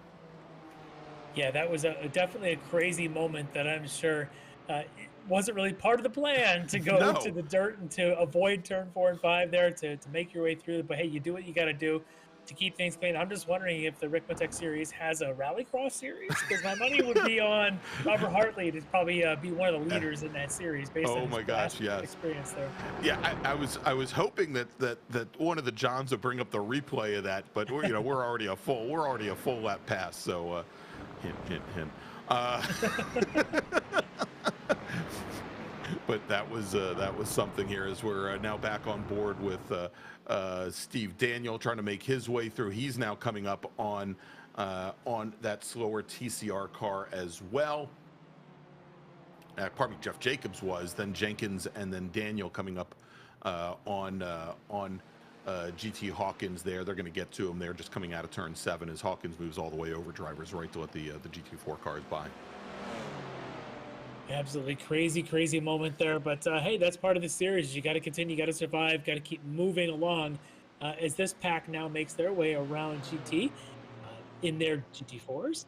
Yeah, that was definitely a crazy moment that I'm sure it wasn't really part of the plan to go to the dirt and to avoid turn 4 and 5 there to make your way through. But hey, you do what you got to do to keep things clean. I'm just wondering if the Ricmotech series has a rallycross series, because my money would be on Robert Hartley to probably be one of the leaders in that series based on his experience there. Yeah, I was hoping that one of the Johns would bring up the replay of that, but we're already a full lap past, so hint. But that was something here, as we're now back on board with Steve Daniel trying to make his way through. He's now coming up on that slower TCR car as well. Pardon me, Jeff Jacobs was, then Jenkins, and then Daniel coming up on GT Hawkins there. They're going to get to him. They're just coming out of turn 7 as Hawkins moves all the way over drivers right to let the GT4 cars by. Absolutely crazy moment there, but hey, that's part of the series. You got to continue, you got to survive, got to keep moving along as this pack now makes their way around GT in their GT4s.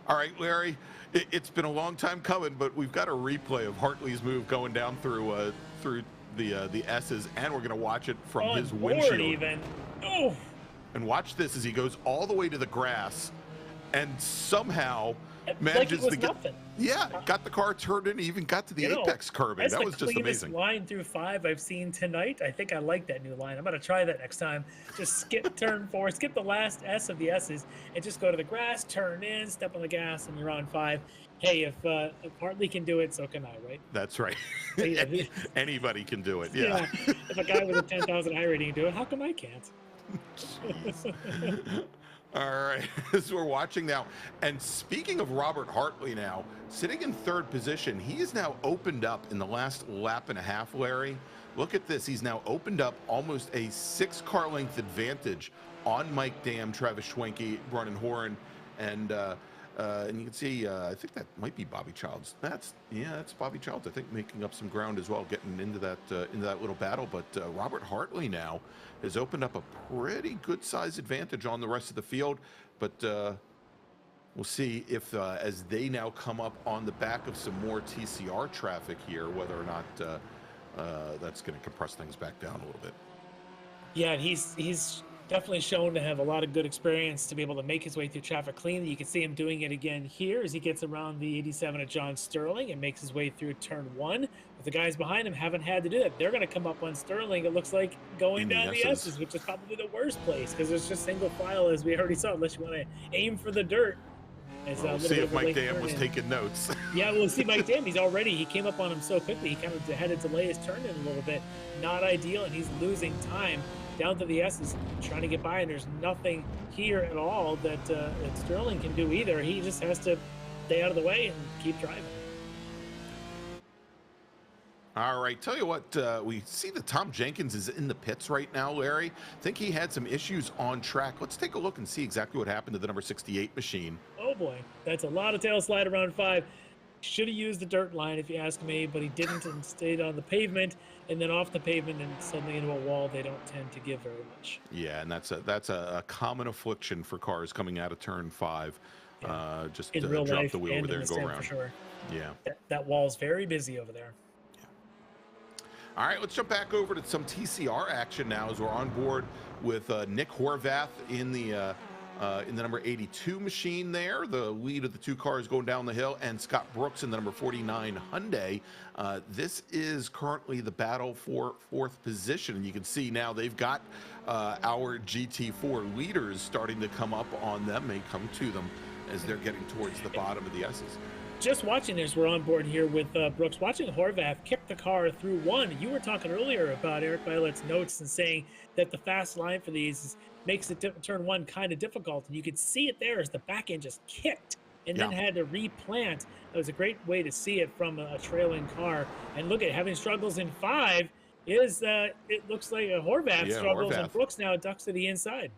All right, Larry, it's been a long time coming, but we've got a replay of Hartley's move going down through the S's, and we're going to watch it from his windshield. Even. Oh. And watch this as he goes all the way to the grass and somehow manages to get got the car turned in, even got to the apex curbing. That was just amazing. That's the cleanest line through 5 I've seen tonight. I think I like that new line. I'm going to try that next time. Just skip turn 4, skip the last S of the S's, and just go to the grass, turn in, step on the gas, and you're on 5. Hey, if Hartley can do it, so can I, right? That's right. Anybody can do it, yeah. If a guy with a 10,000 iRating can do it, how come I can't? All right, as we're watching now, and speaking of Robert Hartley now, sitting in 3rd position, he is now opened up in the last lap and a half, Larry, look at this. He's now opened up almost a 6-car length advantage on Mike Dam, Travis Schwenke, Brennan Horan, and you can see, I think that might be Bobby Childs. That's Bobby Childs. I think making up some ground as well, getting into that little battle. But Robert Hartley now has opened up a pretty good size advantage on the rest of the field. But we'll see if as they now come up on the back of some more TCR traffic here, whether or not that's going to compress things back down a little bit. Yeah, he's definitely shown to have a lot of good experience to be able to make his way through traffic cleanly. You can see him doing it again here as he gets around the 87 of John Sterling and makes his way through turn 1. But the guys behind him haven't had to do that. They're going to come up on Sterling, it looks like, going down the S's, which is probably the worst place because it's just single file, as we already saw, unless you want to aim for the dirt. We'll see if Mike Dam was taking notes. Yeah, we'll see Mike Dam. He came up on him so quickly, he kind of had to delay his turn in a little bit. Not ideal, and he's losing time down to the S's, trying to get by, and there's nothing here at all that Sterling can do either. He just has to stay out of the way and keep driving. All right, tell you what, we see that Tom Jenkins is in the pits right now, Larry. I think he had some issues on track. Let's take a look and see exactly what happened to the number 68 machine. Oh boy, that's a lot of tail slide around 5. Should have used the dirt line, if you ask me, but he didn't and stayed on the pavement, and then off the pavement and suddenly into a wall. They don't tend to give very much. Yeah, and that's a common affliction for cars coming out of turn 5. Yeah. Just in real drop life the wheel over there and go around. For sure. Yeah. That wall's very busy over there. All right, let's jump back over to some TCR action now as we're on board with Nick Horvath in the number 82 machine there, the lead of the 2 cars going down the hill, and Scott Brooks in the number 49 Hyundai. This is currently the battle for 4th position, and you can see now they've got our GT4 leaders starting to come up on them. They come to them as they're getting towards the bottom of the S's. Just watching this, we're on board here with Brooks, watching Horvath kick the car through 1. You were talking earlier about Eric Violet's notes and saying that the fast line for these makes it turn 1 kind of difficult, and you could see it there as the back end just kicked and then had to replant. That was a great way to see it from a trailing car. And look at having struggles in 5 is it looks like a Horvath struggles, and Brooks now ducks to the inside.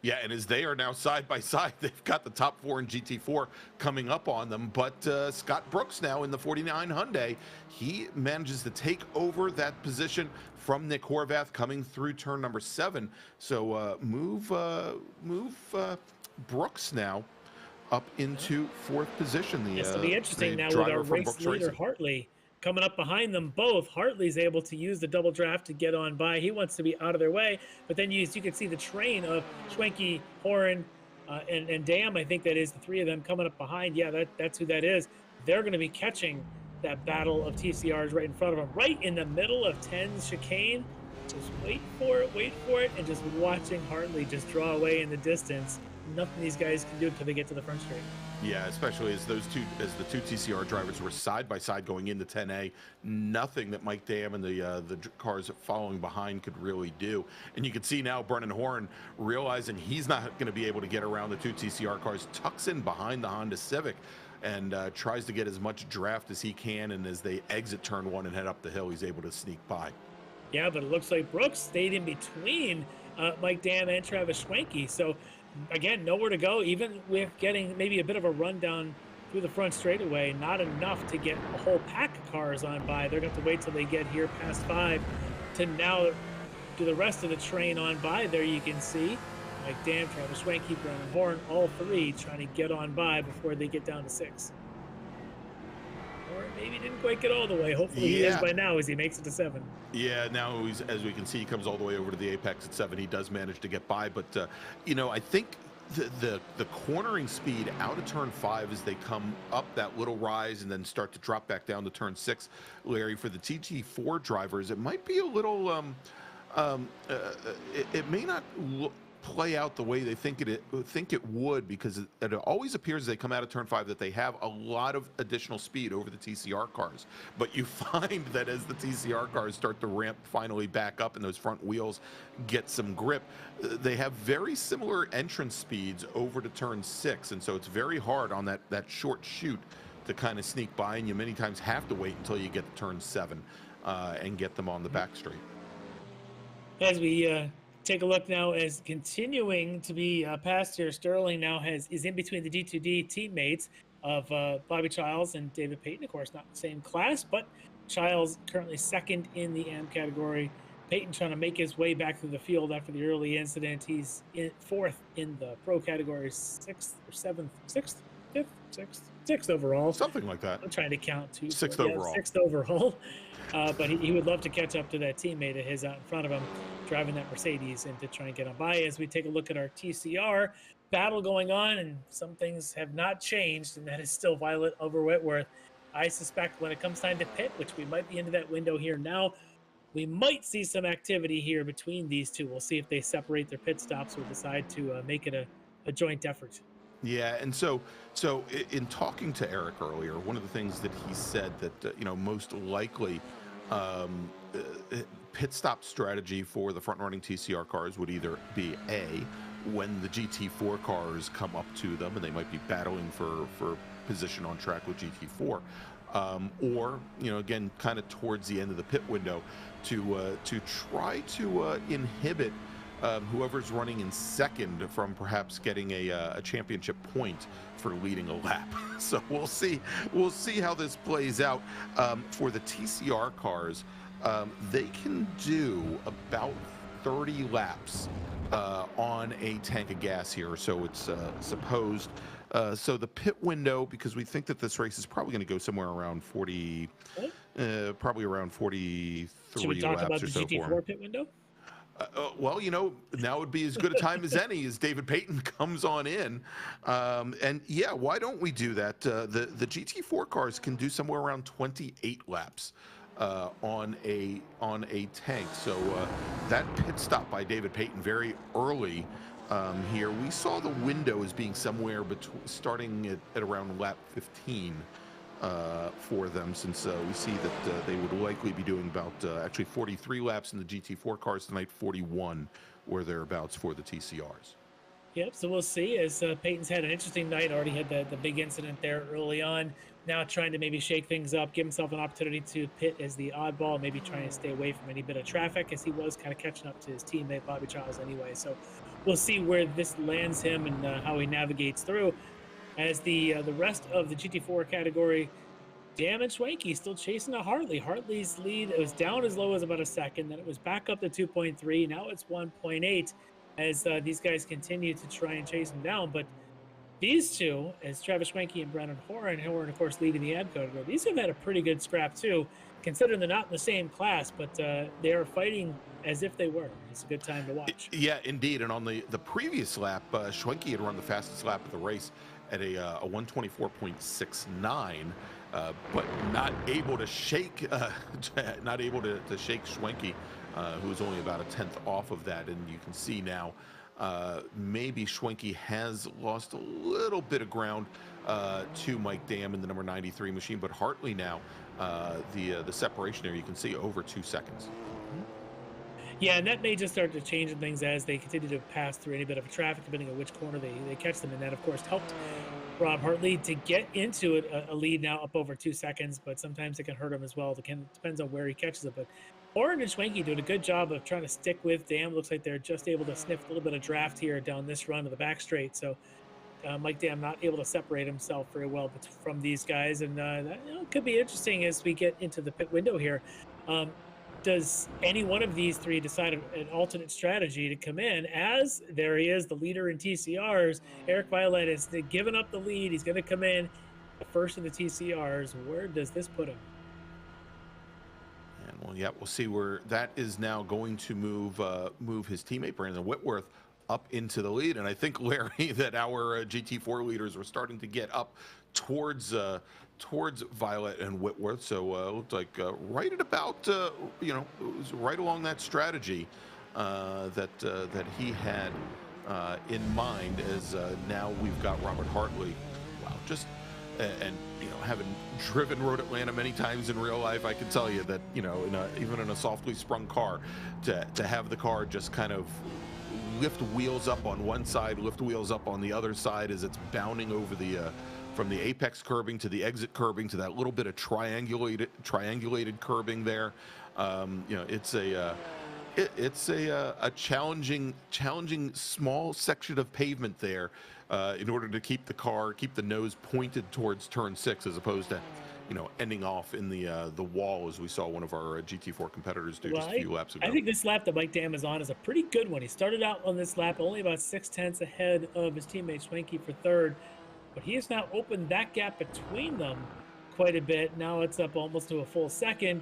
Yeah, and as they are now side by side, they've got the top 4 in GT4 coming up on them. But Scott Brooks now in the 49 Hyundai, he manages to take over that position from Nick Horvath coming through turn number 7. So move Brooks now up into 4th position. This will be interesting now with our race leader Hartley coming up behind them both. Hartley's able to use the double draft to get on by. He wants to be out of their way, but then you can see the train of Schwenke, Horan, and Dam. I think that is the 3 of them coming up behind. Yeah, that's who that is. They're going to be catching that battle of TCRs right in front of them, right in the middle of 10's chicane. Just wait for it, and just watching Hartley just draw away in the distance. Nothing these guys can do until they get to the front straight. Yeah, especially as the 2 TCR drivers were side by side going into 10A. Nothing that Mike Dam and the cars following behind could really do. And you can see now Brennan Horan realizing he's not going to be able to get around the 2 TCR cars, tucks in behind the Honda Civic and tries to get as much draft as he can. And as they exit turn 1 and head up the hill, he's able to sneak by. Yeah, but it looks like Brooks stayed in between Mike Dam and Travis Schwenke. So again, nowhere to go, even with getting maybe a bit of a rundown through the front straightaway, not enough to get a whole pack of cars on by. They're going to have to wait till they get here past 5 to now do the rest of the train on by. There you can see Mike Dam, Travis Schwenke, Brennan Horan, all 3 trying to get on by before they get down to 6. Or maybe didn't quite get all the way. Hopefully he is by now as he makes it to 7. Yeah, now as we can see, he comes all the way over to the apex at 7. He does manage to get by, but I think the cornering speed out of turn 5 as they come up that little rise and then start to drop back down to turn 6, Larry, for the TT4 drivers, it might be a little it may not play out the way they think it would, because it always appears as they come out of turn 5 that they have a lot of additional speed over the TCR cars. But you find that as the TCR cars start to ramp finally back up and those front wheels get some grip, they have very similar entrance speeds over to turn 6, and so it's very hard on that short chute to kind of sneak by, and you many times have to wait until you get to turn 7. and get them on the back straight. As we take a look now, as continuing to be past here, Sterling now is in between the D2D teammates of Bobby Childs and David Payton. Of course, not the same class, but Childs currently second in the AM category. Payton trying to make his way back through the field after the early incident. He's fourth in the pro category, sixth overall. Something like that. I'm trying to count too. Sixth overall. Sixth overall. But he would love to catch up to that teammate of his out in front of him, driving that Mercedes, and to try and get on by. As we take a look at our TCR battle going on, and some things have not changed, and that is still Violet over Whitworth. I suspect when it comes time to pit, which we might be into that window here now, we might see some activity here between these two. We'll see if they separate their pit stops or decide to make it a joint effort. Yeah, and so in talking to Eric earlier, one of the things that he said that most likely pit stop strategy for the front running TCR cars would either be when the GT4 cars come up to them and they might be battling for position on track with GT4, or again kind of towards the end of the pit window to try to inhibit whoever's running in second from perhaps getting a championship point for leading a lap. So we'll see how this plays out. For the TCR cars, they can do about 30 laps on a tank of gas here, so it's supposed. So the pit window, because we think that this race is probably going to go somewhere around 40, probably around 43 Should we talk laps about or the so GT4 pit window? Well, now would be as good a time as any as David Payton comes on in. And yeah, why don't we do that? The GT4 cars can do somewhere around 28 laps on a tank. So that pit stop by David Payton very early here, we saw the window as being somewhere starting at around lap 15 for them, since we see that they would likely be doing about actually 43 laps in the GT4 cars tonight, 41 or thereabouts for the TCRs. Yep, so we'll see, as Peyton's had an interesting night, already had the big incident there early on, now trying to maybe shake things up, give himself an opportunity to pit as the oddball, maybe trying to stay away from any bit of traffic, as he was kind of catching up to his teammate Bobby Childs anyway. So we'll see where this lands him and how he navigates through. As the rest of the GT4 category, Dam and Schwenke still chasing a Hartley. Hartley's lead, it was down as low as about a second, then it was back up to 2.3, now it's 1.8, as these guys continue to try and chase him down. But these two, as Travis Schwenke and Brennan Horan, of course, leading the ad category, these have had a pretty good scrap too, considering they're not in the same class, but they are fighting as if they were. It's a good time to watch. Yeah, indeed. And on the previous lap, Schwenke had run the fastest lap of the race at a 124.69, but not able to shake Schwenke, who was only about a tenth off of that. And you can see now maybe Schwenke has lost a little bit of ground to Mike Dam in the number 93 machine, but Hartley now, the separation there, you can see over 2 seconds. Yeah, and that may just start to change things as they continue to pass through any bit of traffic, depending on which corner they catch them. And that, of course, helped Rob Hartley to get into a lead now up over 2 seconds, but sometimes it can hurt him as well. It depends on where he catches it. But Oren and Schwenke doing a good job of trying to stick with Dam. Looks like they're just able to sniff a little bit of draft here down this run of the back straight. So Mike Dam not able to separate himself very well from these guys. And that could be interesting as we get into the pit window here. Does any one of these three decide an alternate strategy to come in? As there he is, the leader in TCRs. Eric Violet has given up the lead. He's going to come in the first of the TCRs. Where does this put him? And well, yeah, we'll see where that is now going to move his teammate Brandon Whitworth up into the lead. And I think, Larry, that our GT4 leaders were starting to get up towards Violet and Whitworth. So it looked like right at about it was right along that strategy that he had in mind. As now we've got Robert Hartley. Wow, just and having driven Road Atlanta many times in real life, I can tell you that even in a softly sprung car, to have the car just kind of lift wheels up on one side, lift wheels up on the other side as it's bounding over the from the apex curbing to the exit curbing to that little bit of triangulated curbing there. You know, it's a challenging small section of pavement there in order to keep the nose pointed towards turn 6 as opposed to, you know, ending off in the wall as we saw one of our GT4 competitors do just a few laps ago. I think this lap that Mike Dam is on is a pretty good one. He started out on this lap only about 0.6 ahead of his teammate Schwenke for third, but he has now opened that gap between them quite a bit. Now it's up almost to a full second,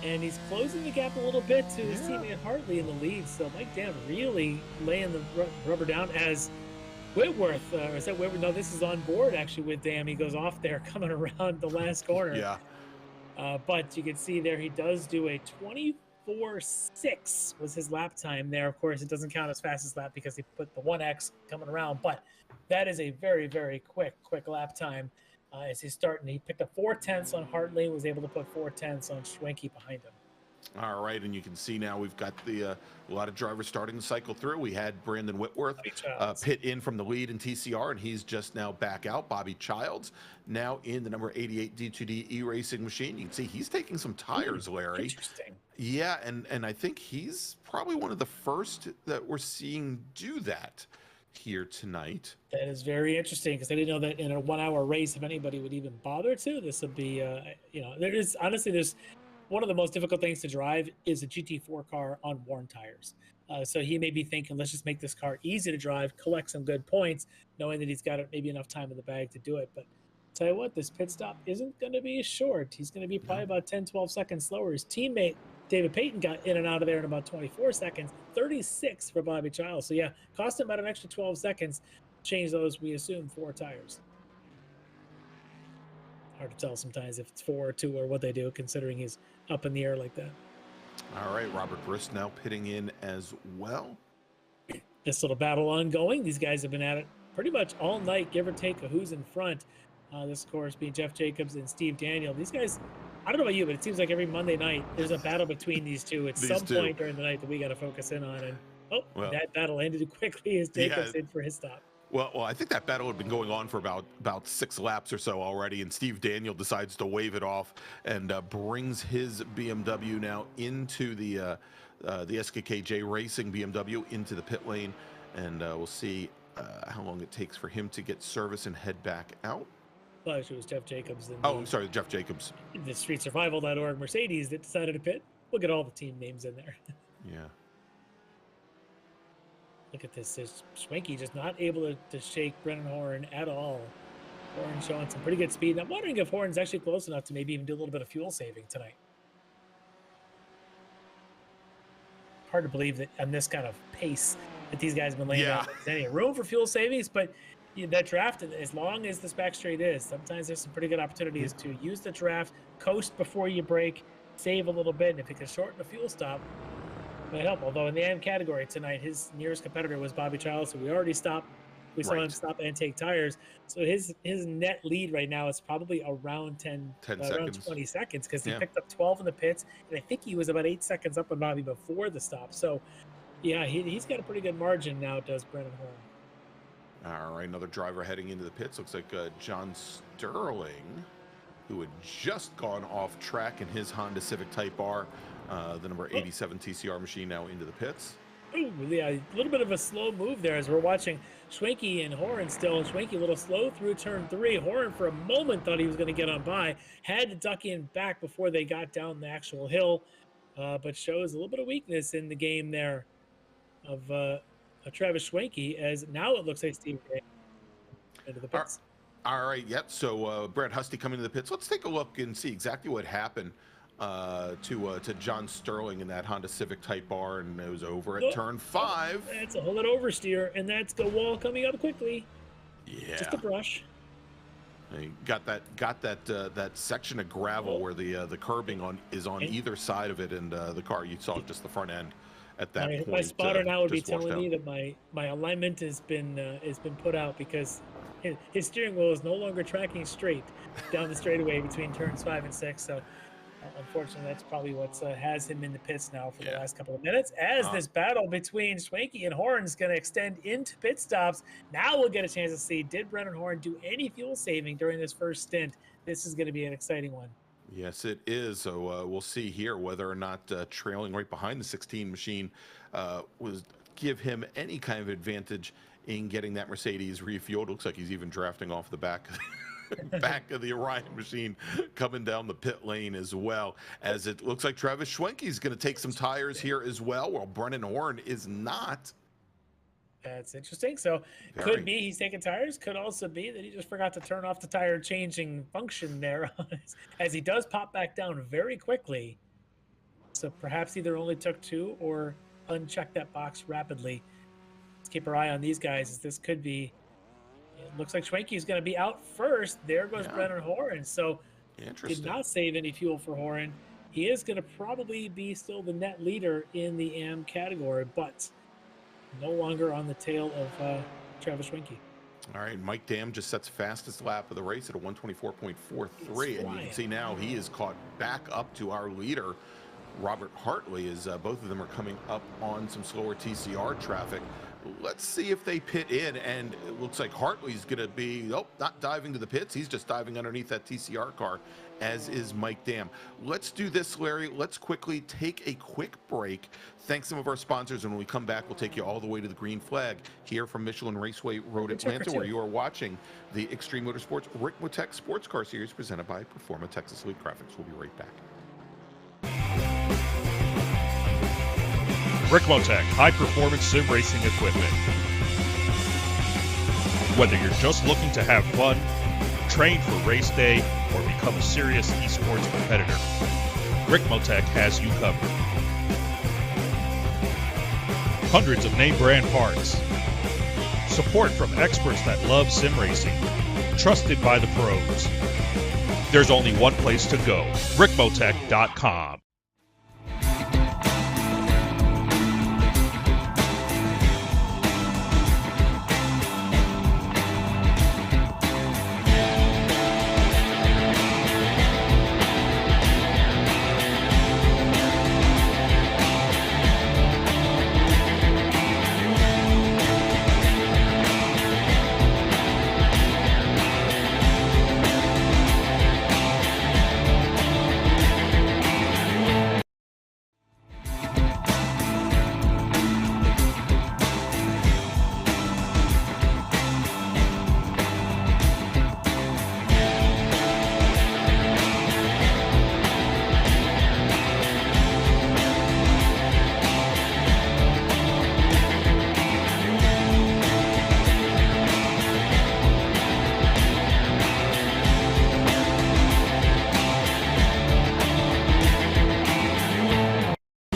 and he's closing the gap a little bit to his teammate Hartley in the lead. So Mike Dam really laying the rubber down as Whitworth, or is that Whitworth? No, this is on board actually with Dam. He goes off there coming around the last corner. Yeah. But you can see there he does do a 24.6 was his lap time there. Of course, it doesn't count as fastest lap because he put the 1X coming around, but that is a very, very quick lap time as he's starting. He picked up 4/10 on Hartley, was able to put 4/10 on Schwenke behind him. All right, and you can see now we've got a lot of drivers starting to cycle through. We had Brandon Whitworth pit in from the lead in TCR, and he's just now back out. Bobby Childs now in the number 88 D2D e-racing machine. You can see he's taking some tires, Larry. Interesting. Yeah, and I think he's probably one of the first that we're seeing do that here tonight. That is very interesting because I didn't know that in a 1 hour race, if anybody would even bother to, this would be, you know, there's one of the most difficult things to drive is a GT4 car on worn tires. So he may be thinking, let's just make this car easy to drive, collect some good points, knowing that he's got maybe enough time in the bag to do it. But tell you what, this pit stop isn't going to be short. He's going to be probably about 10, 12 seconds slower. His teammate, David Payton, got in and out of there in about 24 seconds, 36 for Bobby Childs. So yeah, cost him about an extra 12 seconds. Change those, we assume, 4 tires. Hard to tell sometimes if it's 4 or 2 or what they do, considering he's up in the air like that. All right, Robert Brist now pitting in as well. This little battle ongoing. These guys have been at it pretty much all night, give or take a who's in front. This, of course, being Jeff Jacobs and Steve Daniel. These guys, I don't know about you, but it seems like every Monday night there's a battle between these two at some point during the night that we got to focus in on. And that battle ended quickly as Jacobs in for his stop. Well, I think that battle had been going on for about 6 laps or so already, and Steve Daniel decides to wave it off and brings his BMW now into the SKKJ Racing BMW into the pit lane, and we'll see how long it takes for him to get service and head back out. Well, actually, it was Jeff Jacobs. I'm sorry, Jeff Jacobs. The StreetSurvival.org Mercedes that decided to pit. We'll get all the team names in there. Yeah. Look at this. There's Schwenke just not able to shake Brennan Horn at all. Horn showing some pretty good speed. I'm wondering if Horn's actually close enough to maybe even do a little bit of fuel saving tonight. Hard to believe that on this kind of pace that these guys have been laying out, there's any room for fuel savings, but that draft, as long as this back straight is, sometimes there's some pretty good opportunities to use the draft, coast before you brake, save a little bit, and if you can shorten the fuel stop, might help. Although in the AM category tonight, his nearest competitor was Bobby Childs, so we already stopped. We saw him stop and take tires. So his net lead right now is probably around 10 seconds. Around 20 seconds because he picked up 12 in the pits, and I think he was about 8 seconds up on Bobby before the stop. So, yeah, he's got a pretty good margin now, does Brennan Horn. All right, another driver heading into the pits. Looks like John Sterling, who had just gone off track in his Honda Civic Type R, the number 87 TCR machine, now into the pits. Ooh, yeah, a little bit of a slow move there as we're watching Schwenke and Horn still. Schwenke a little slow through turn 3. Horn for a moment thought he was going to get on by. Had to duck in back before they got down the actual hill, but shows a little bit of weakness in the game there of Travis Schwenke, as now it looks like Steve into the pits. All right, yep. So Brad Husty coming to the pits. Let's take a look and see exactly what happened to John Sterling in that Honda Civic Type R, and it was over at turn 5. That's a whole lot oversteer, and that's the wall coming up quickly. Yeah, just a brush. You got that section of gravel where the curbing is on either side of it, and the car, you saw just the front end at that point. My spotter now would be telling me that my alignment has been put out because his steering wheel is no longer tracking straight down the straightaway between turns 5 and 6. So Unfortunately, that's probably what has him in the pits now for the last couple of minutes. As this battle between Schwenke and Horn is going to extend into pit stops, now we'll get a chance to see, did Brennan Horn do any fuel saving during this first stint? This is going to be an exciting one. Yes, it is. So we'll see here whether or not trailing right behind the 16 machine was give him any kind of advantage in getting that Mercedes refueled. Looks like he's even drafting off the back of the Orion machine, coming down the pit lane as well. As it looks like Travis Schwenke is going to take some tires here as well, while Brennan Horn is not. That's interesting. So could be he's taking tires. Could also be that he just forgot to turn off the tire changing function there, as he does pop back down very quickly. So perhaps either only took 2 or unchecked that box rapidly. Let's keep our eye on these guys, as this could be. It looks like Schwenke is going to be out first. There goes Brennan Horn. So did not save any fuel for Horn. He is going to probably be still the net leader in the AM category, but no longer on the tail of Travis Schwenke. All right, Mike Dam just sets fastest lap of the race at a 124.43, and you can see now he is caught back up to our leader, Robert Hartley, as both of them are coming up on some slower TCR traffic. Let's see if they pit in, and it looks like Hartley's going to be, not diving to the pits. He's just diving underneath that TCR car, as is Mike Dam. Let's do this, Larry. Let's quickly take a quick break. Thank some of our sponsors, and when we come back, we'll take you all the way to the green flag here from Michelin Raceway Road, Atlanta, where you are watching the Extreme Motorsports Ricmotech Sports Car Series presented by Performa Texas Elite Graphics. We'll be right back. Ricmotech, high-performance sim racing equipment. Whether you're just looking to have fun, train for race day, or become a serious esports competitor, Ricmotech has you covered. Hundreds of name-brand parts. Support from experts that love sim racing. Trusted by the pros. There's only one place to go, Ricmotech.com.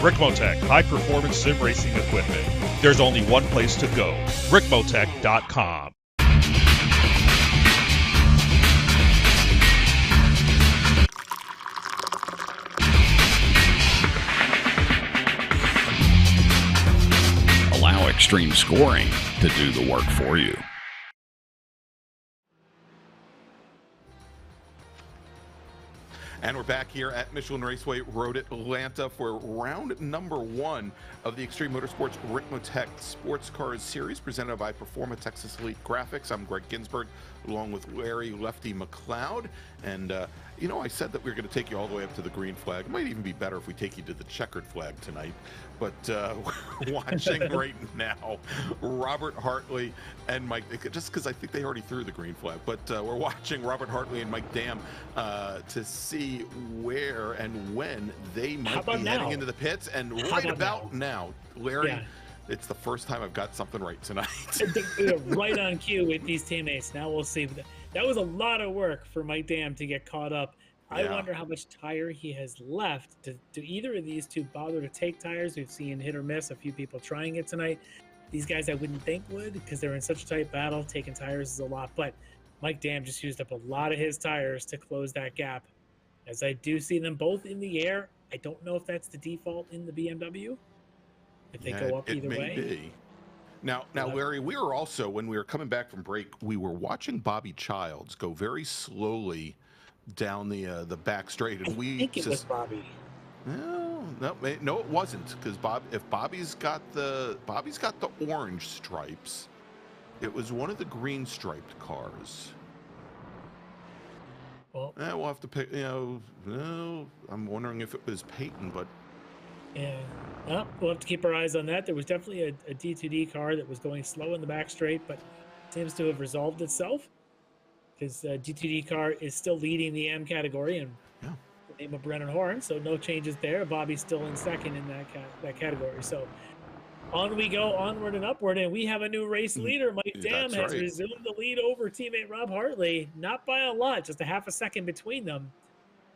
Ricmotech, high-performance sim racing equipment. There's only one place to go, Ricmotech.com. Allow extreme scoring to do the work for you. And we're back here at Michelin Raceway Road, Atlanta for round number 1 of the Extreme Motorsports Ricmotech Sports Cars Series presented by Performa Texas Elite Graphics. I'm Greg Ginsburg, along with Larry Lefty McLeod. And, you know, I said that we were going to take you all the way up to the green flag. It might even be better if we take you to the checkered flag tonight. But we're watching right now Robert Hartley and Mike, just because I think they already threw the green flag, but we're watching Robert Hartley and Mike Dam to see where and when they might be heading into the pits. And right about now, Larry, it's the first time I've got something right tonight. Right on cue with these teammates. Now we'll see. That was a lot of work for Mike Dam to get caught up. I wonder how much tire he has left. Do either of these two bother to take tires? We've seen hit or miss, a few people trying it tonight. These guys I wouldn't think would, because they're in such a tight battle. Taking tires is a lot, but Mike Dam just used up a lot of his tires to close that gap. As I do see them both in the air, I don't know if that's the default in the BMW. If they go up either way. Be. Now, Larry, we were also, when we were coming back from break, we were watching Bobby Childs go very slowly down the back straight, and I think it was Bobby. No, it wasn't, because if Bobby's got the orange stripes, it was one of the green striped cars. Well, we'll have to pick. No, I'm wondering if it was Peyton, but yeah, well, we'll have to keep our eyes on that. There was definitely a D2D car that was going slow in the back straight, but seems to have resolved itself, because D2D car is still leading the M category, and the name of Brennan Horn, so no changes there. Bobby's still in second in that category. So on we go, onward and upward, and we have a new race leader. Mike Dam has resumed the lead over teammate Rob Hartley, not by a lot, just a half a second between them.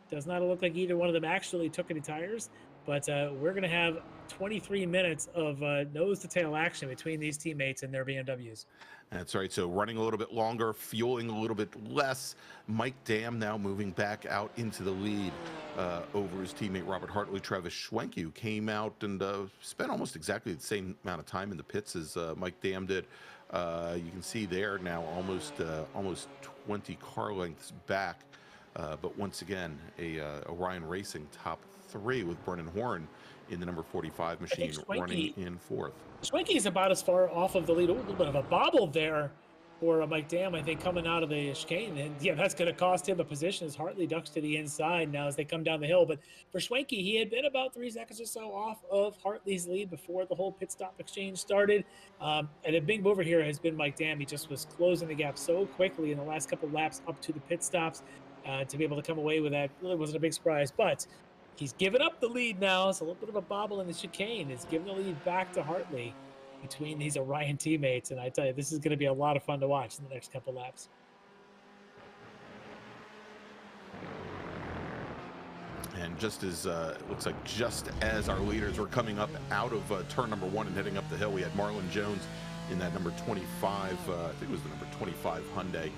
Does not look like either one of them actually took any tires, but we're going to have 23 minutes of nose-to-tail action between these teammates and their BMWs. That's right. So running a little bit longer, fueling a little bit less. Mike Dam now moving back out into the lead over his teammate Robert Hartley. Travis Schwenke, who came out and spent almost exactly the same amount of time in the pits as Mike Dam did. You can see there now almost 20 car lengths back. But once again, a Orion Racing top 3 with Brennan Horn in the number 45 machine running in 4th. Schwenke is about as far off of the lead. A little bit of a bobble there for Mike Dam, I think, coming out of the chicane. And yeah, that's going to cost him a position as Hartley ducks to the inside now as they come down the hill. But for Schwenke, he had been about 3 seconds or so off of Hartley's lead before the whole pit stop exchange started. And a big mover here has been Mike Dam. He just was closing the gap so quickly in the last couple laps up to the pit stops to be able to come away with that. Really wasn't a big surprise, but he's given up the lead now. It's a little bit of a bobble in the chicane. It's given the lead back to Hartley between these Orion teammates. And I tell you, this is going to be a lot of fun to watch in the next couple laps. And just as it looks like just as our leaders were coming up out of turn number 1 and heading up the hill, we had Marlon Jones in that number 25, I think it was the number 25 Hyundai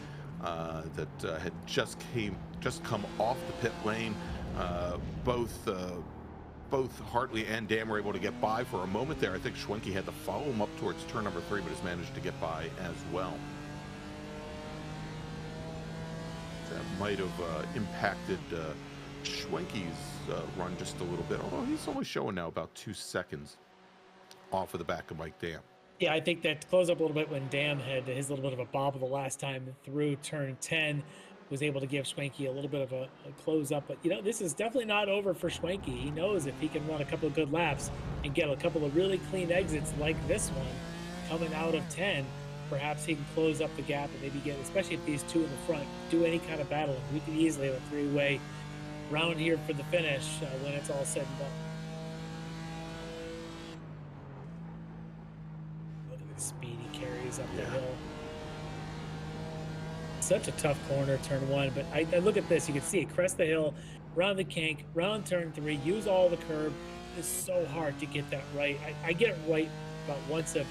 that had just come off the pit lane. Both Hartley and Dam were able to get by for a moment there. I think Schwenke had to follow him up towards turn number 3, but has managed to get by as well. That might have impacted Schwenke's run just a little bit, although he's only showing now about 2 seconds off of the back of Mike Dam. Yeah, I think that closed up a little bit when Dam had his little bit of a bobble the last time through turn 10. Was able to give Schwenke a little bit of a close up. But, this is definitely not over for Schwenke. He knows if he can run a couple of good laps and get a couple of really clean exits like this one coming out of 10, perhaps he can close up the gap and maybe get, especially if these two in the front do any kind of battle. We could easily have a 3-way round here for the finish when it's all said and done. Look at the speed he carries up the hill. Such a tough corner, turn 1, but I look at this, you can see it crest the hill, round the kink, round turn 3, use all the curb. It's so hard to get that right. I get it right about once a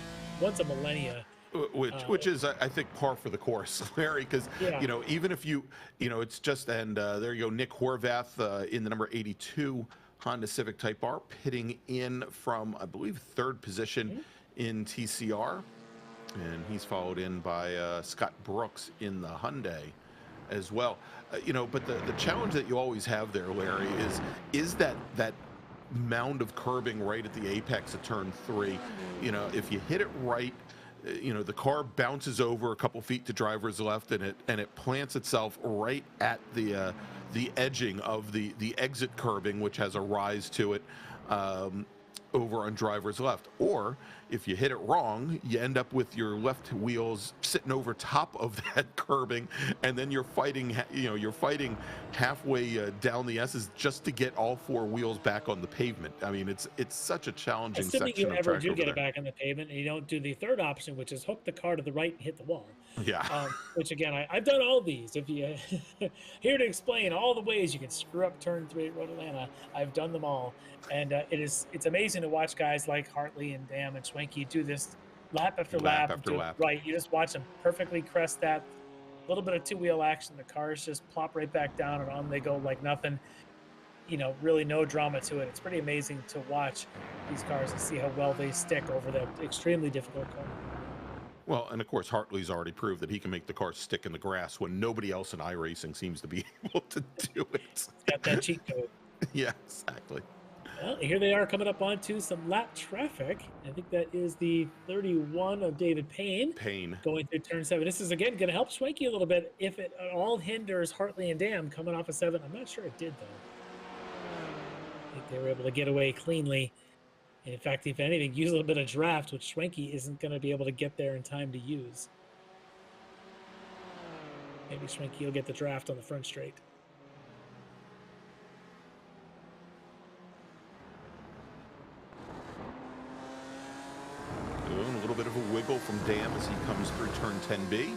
millennia. Which is, I think, par for the course, Larry, because, even if it's just, and there you go, Nick Horvath in the number 82 Honda Civic Type R, pitting in from, I believe, 3rd position in TCR. And he's followed in by Scott Brooks in the Hyundai as well. But the challenge that you always have there, Larry, is that mound of curbing right at the apex of turn 3. If you hit it right, the car bounces over a couple feet to driver's left, and it plants itself right at the edging of the exit curbing, which has a rise to it. Over on driver's left. Or if you hit it wrong, you end up with your left wheels sitting over top of that curbing, and then you're fighting halfway down the S's just to get all 4 wheels back on the pavement. I mean, it's such a challenging section of track. Assuming you ever do get it back on the pavement and you don't do the 3rd option, which is hook the car to the right and hit the wall. Yeah. Which again, I've done all these. If you here to explain all the ways you can screw up turn 3 at Road Atlanta, I've done them all. And it's amazing to watch guys like Hartley and Dam and Schwenke do this lap after lap. Right, you just watch them perfectly crest that little bit of 2-wheel action. The cars just plop right back down and on they go like nothing. Really no drama to it. It's pretty amazing to watch these cars and see how well they stick over the extremely difficult corner. Well, and of course, Hartley's already proved that he can make the car stick in the grass when nobody else in iRacing seems to be able to do it. Got that cheat code. Yeah, exactly. Well, here they are coming up onto some lap traffic. I think that is the 31 of David Payne. Going through turn 7. This is, again, going to help Swanky a little bit if it at all hinders Hartley and Dam coming off of 7. I'm not sure it did, though. I think they were able to get away cleanly. And in fact, if anything, use a little bit of draft, which Schwenke isn't going to be able to get there in time to use. Maybe Schwenke will get the draft on the front straight. Doing a little bit of a wiggle from Dam as he comes through turn 10B.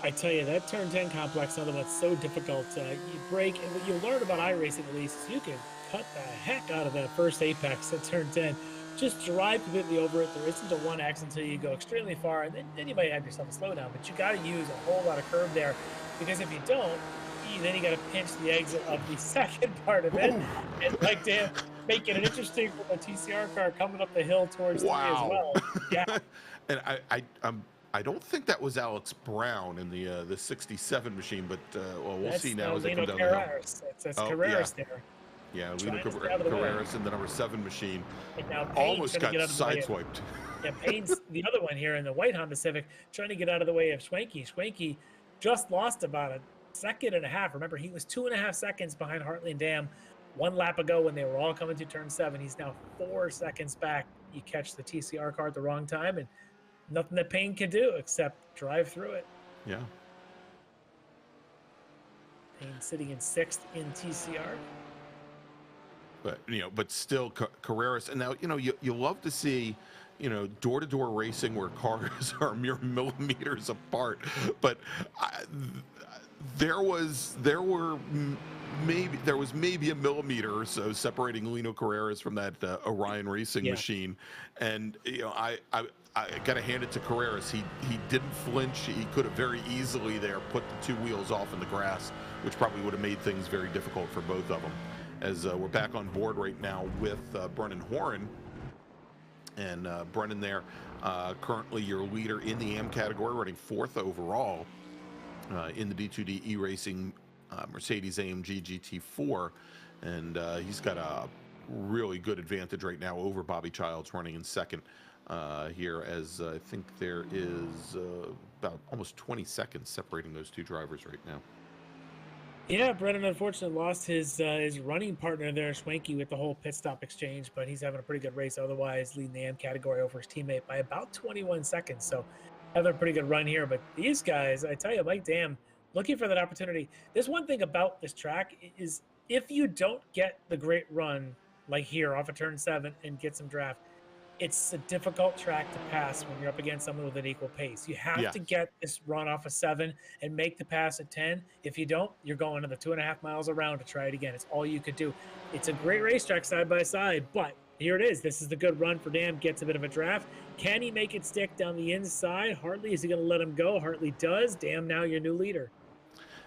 I tell you, that turn 10 complex, another one's so difficult. You break, and what you learn about iRacing at least is you can cut the heck out of that first apex at turn 10. Just drive completely over it. There isn't a 1X until you go extremely far, and then you might have yourself a slowdown. But you got to use a whole lot of curve there, because if you don't, then you got to pinch the exit of the second part of it. And like damn, make it interesting for the TCR car coming up the hill towards 3 as well. Yeah. And I don't think that was Alex Brown in the 67 machine, but well, we'll see now as they come down the hill. That's Carreras there. Yeah, Lino Carreras in the number 7 machine. And now almost got sideswiped. Yeah, Payne's the other one here in the white Honda Civic, trying to get out of the way of Schwenke. Schwenke just lost about a second and a half. Remember, he was 2.5 seconds behind Hartley and Dam 1 lap ago when they were all coming to turn 7. He's now 4 seconds back. You catch the TCR car at the wrong time, and nothing that Payne can do except drive through it. Yeah. Payne sitting in 6th in TCR. But still, Carreras, and now you love to see, door-to-door racing where cars are mere millimeters apart. But there was maybe a millimeter or so separating Lino Carreras from that Orion Racing machine, and I got to hand it to Carreras. He didn't flinch. He could have very easily there put the 2 wheels off in the grass, which probably would have made things very difficult for both of them. As we're back on board right now with Brennan Horan. And Brennan there, currently your leader in the AM category, running 4th overall in the D2D E-Racing Mercedes AMG GT4. And he's got a really good advantage right now over Bobby Childs, running in 2nd here, as I think there is about almost 20 seconds separating those 2 drivers right now. Yeah, Brennan unfortunately lost his running partner there, Schwenke, with the whole pit stop exchange, but he's having a pretty good race otherwise, leading the AM category over his teammate by about 21 seconds. So having a pretty good run here. But these guys, I tell you, Mike Dam, looking for that opportunity. There's one thing about this track is if you don't get the great run like here off of turn 7 and get some draft, it's a difficult track to pass when you're up against someone with an equal pace. You have to get this run off of 7 and make the pass at 10. If you don't, you're going to the 2.5 miles around to try it again. It's all you could do. It's a great racetrack side by side, but here it is. This is the good run for Dam. Gets a bit of a draft. Can he make it stick down the inside? Hartley, is he going to let him go? Hartley does. Dam, now your new leader.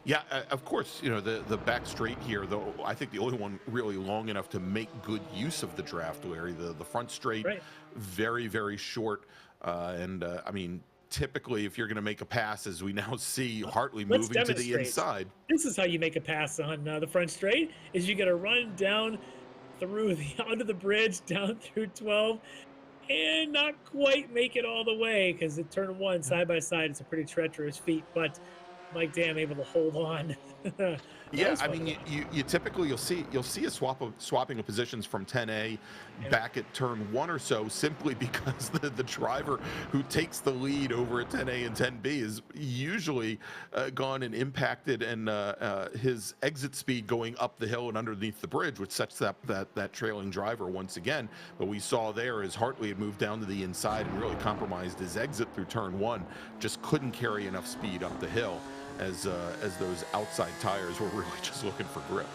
Yeah, of course, the back straight here, though, I think the only one really long enough to make good use of the draft, Larry. The front straight, very, very short. I mean, typically, if you're going to make a pass, as we now see Hartley moving to the inside. This is how you make a pass on the front straight, is you got to run down through under the bridge, down through 12, and not quite make it all the way, because at turn 1, side by side, it's a pretty treacherous feat, but Mike Dam able to hold on. Yeah, I mean, you typically you'll see a swapping of positions from 10A back at turn 1 or so, simply because the driver who takes the lead over at 10A and 10B is usually gone and impacted, and his exit speed going up the hill and underneath the bridge, which sets up that trailing driver once again. But we saw there as Hartley had moved down to the inside and really compromised his exit through turn 1, just couldn't carry enough speed up the hill, as those outside tires were really just looking for grip.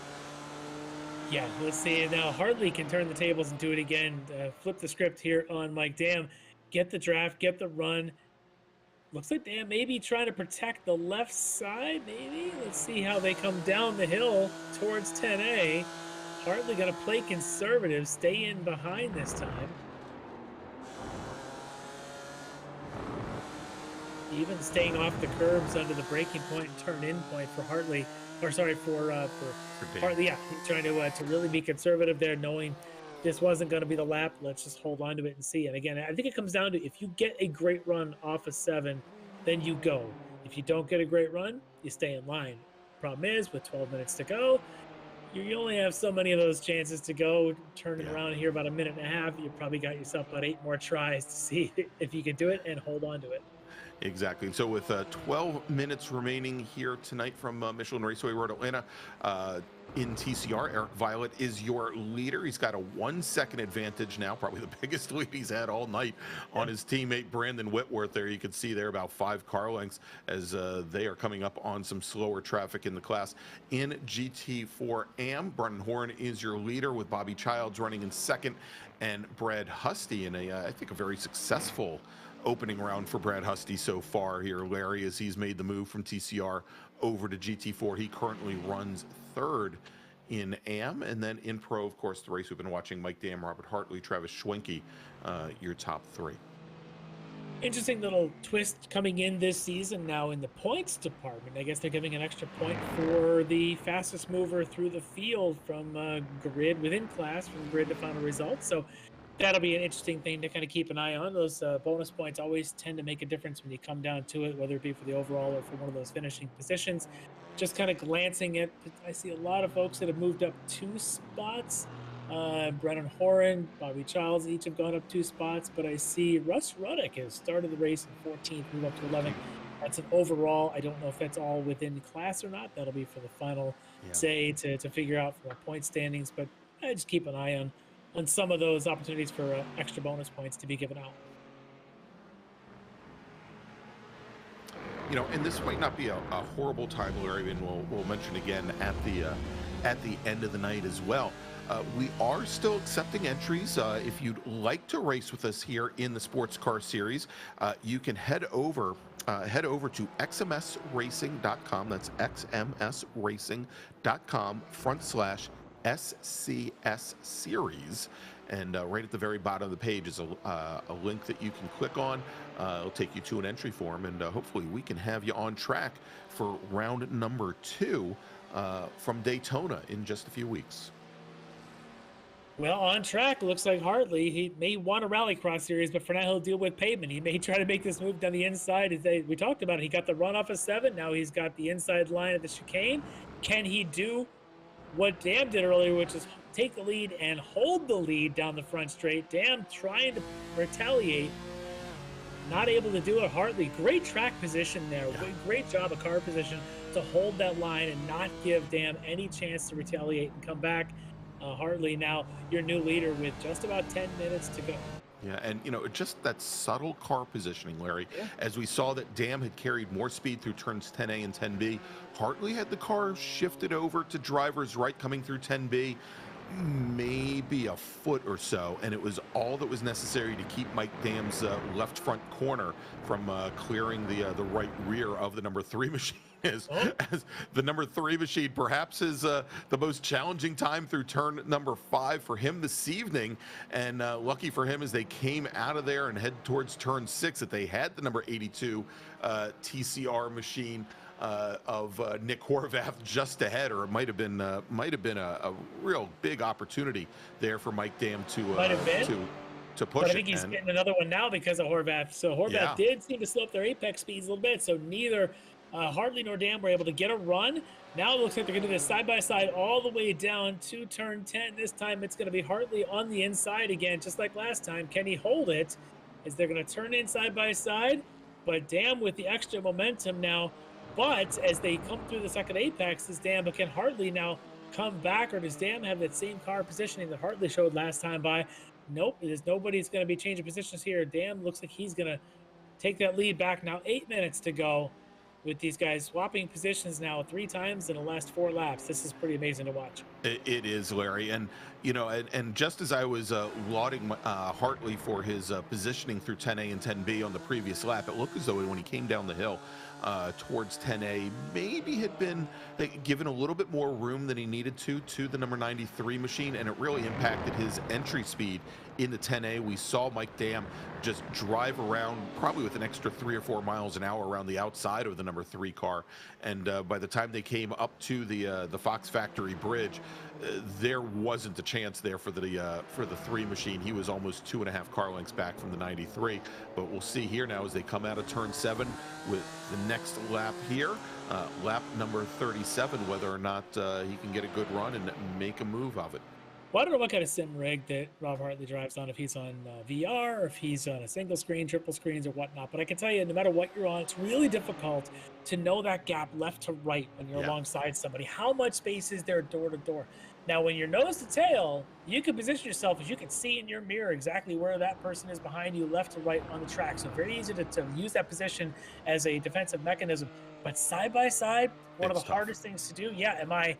Yeah, let's see. Now Hartley can turn the tables and do it again. Flip the script here on Mike Dam. Get the draft, get the run. Looks like Dam maybe trying to protect the left side, maybe. Let's see how they come down the hill towards 10A. Hartley going to play conservative, stay in behind this time. even staying off the curbs under the braking point and turn-in point for Hartley, or sorry, for Hartley. Yeah, he's trying to really be conservative there, knowing this wasn't going to be the lap. Let's just hold on to it and see. And again, I think it comes down to if you get a great run off of 7, then you go. If you don't get a great run, you stay in line. Problem is, with 12 minutes to go, you only have so many of those chances to go. Turning around here about a minute and a half, you probably got yourself about 8 more tries to see if you can do it and hold on to it. Exactly. So with 12 minutes remaining here tonight from Michelin Raceway Road Atlanta, in TCR, Eric Violet is your leader. He's got a 1-second advantage now, probably the biggest lead he's had all night on his teammate Brandon Whitworth. There you can see there about 5 car lengths as they are coming up on some slower traffic in the class. In GT4 AM, Brennan Horn is your leader with Bobby Childs running in second and Brad Husty in I think a very successful opening round for Brad Husty so far here, Larry, as he's made the move from TCR over to GT4. He currently runs third in AM, and then in Pro, of course, the race we've been watching, Mike Dam, Robert Hartley, Travis Schwenke, your top 3. Interesting little twist coming in this season now in the points department. I guess they're giving an extra point for the fastest mover through the field from grid within class, from grid to final results. So that'll be an interesting thing to kind of keep an eye on. Those bonus points always tend to make a difference when you come down to it, whether it be for the overall or for one of those finishing positions. Just kind of glancing at, I see a lot of folks that have moved up 2 spots. Brennan Horan, Bobby Childs, each have gone up 2 spots, but I see Russ Ruddick has started the race in 14th, moved up to 11th. That's an overall. I don't know if that's all within class or not. That'll be for the final say to figure out from our point standings, but I just keep an eye on some of those opportunities for extra bonus points to be given out. You know, and this might not be a horrible time, Larry, and we'll mention again at the end of the night as well. We are still accepting entries. If you'd like to race with us here in the Sports Car Series, you can head over to xmsracing.com. That's xmsracing.com/SCS series. And right at the very bottom of the page is a link that you can click on. It'll take you to an entry form, and hopefully we can have you on track for round number 2 from Daytona in just a few weeks. Well, on track, looks like Hartley. He may want a rallycross series, but for now he'll deal with pavement. He may try to make this move down the inside. We talked about it. He got the run off of 7. Now he's got the inside line at the chicane. Can he do what Dam did earlier, which is take the lead and hold the lead down the front straight? Dam trying to retaliate, not able to do it. Hartley, great track position there. Great job of car position to hold that line and not give Dam any chance to retaliate and come back. Hartley now your new leader with just about 10 minutes to go. Yeah, and you know, just that subtle car positioning, Larry, as we saw that Dam had carried more speed through turns 10A and 10B. Hartley had the car shifted over to driver's right coming through 10B, maybe a foot or so, and it was all that was necessary to keep Mike Dam's left front corner from clearing the right rear of the number 3 machine. As the number 3 machine perhaps is the most challenging time through turn number 5 for him this evening, and lucky for him as they came out of there and head towards turn 6 that they had the number 82 TCR machine of Nick Horvath just ahead, or it might have been a real big opportunity there for Mike Dam to push but I think he's getting another one now because of Horvath. So Horvath did seem to slow up their apex speeds a little bit, so neither Hartley nor Dam were able to get a run. Now it looks like they're going to do this side-by-side all the way down to turn 10. This time it's going to be Hartley on the inside again, just like last time. Can he hold it? As they're going to turn in side-by-side, but Dam with the extra momentum now. But as they come through the second apex, is Dam, but can Hartley now come back, or does Dam have that same car positioning that Hartley showed last time by? Nope, nobody's going to be changing positions here. Dam looks like he's going to take that lead back now. 8 minutes to go with these guys swapping positions now 3 times in the last 4 laps. This is pretty amazing to watch. It is, Larry. And, you know, and just as I was lauding Hartley for his positioning through 10A and 10B on the previous lap, it looked as though when he came down the hill, towards 10A, maybe had been given a little bit more room than he needed to the number 93 machine, and it really impacted his entry speed into 10A. We saw Mike Dam just drive around probably with an extra 3 or 4 miles an hour around the outside of the number 3 car, and by the time they came up to the Fox Factory Bridge, there wasn't a chance there for the 3 machine. He was almost 2.5 car lengths back from the 93. But we'll see here now as they come out of turn 7 with the next lap here, lap number 37, whether or not he can get a good run and make a move of it. Well, I don't know what kind of sim rig that Rob Hartley drives on, if he's on VR, or if he's on a single screen, triple screens, or whatnot. But I can tell you, no matter what you're on, it's really difficult to know that gap left to right when you're alongside somebody. How much space is there door to door? Now, when you're nose to tail, you can position yourself as you can see in your mirror exactly where that person is behind you, left to right on the track. So very easy to use that position as a defensive mechanism. But side by side, one of the hardest things to do. Yeah, am I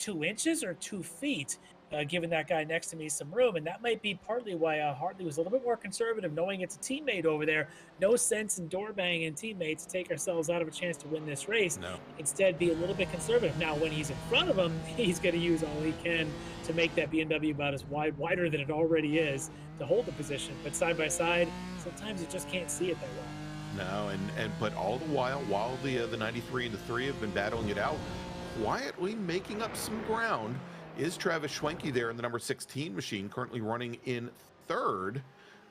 2 inches or 2 feet? Giving that guy next to me some room, and that might be partly why Hartley was a little bit more conservative, knowing it's a teammate over there. No sense in door banging teammates to take ourselves out of a chance to win this race. No. Instead, be a little bit conservative. Now, when he's in front of him, he's going to use all he can to make that BMW about as wider than it already is to hold the position. But side by side, sometimes you just can't see it that well. No, but all the while the 93 and the 3 have been battling it out, quietly making up some ground is Travis Schwenke there in the number 16 machine, currently running in 3rd,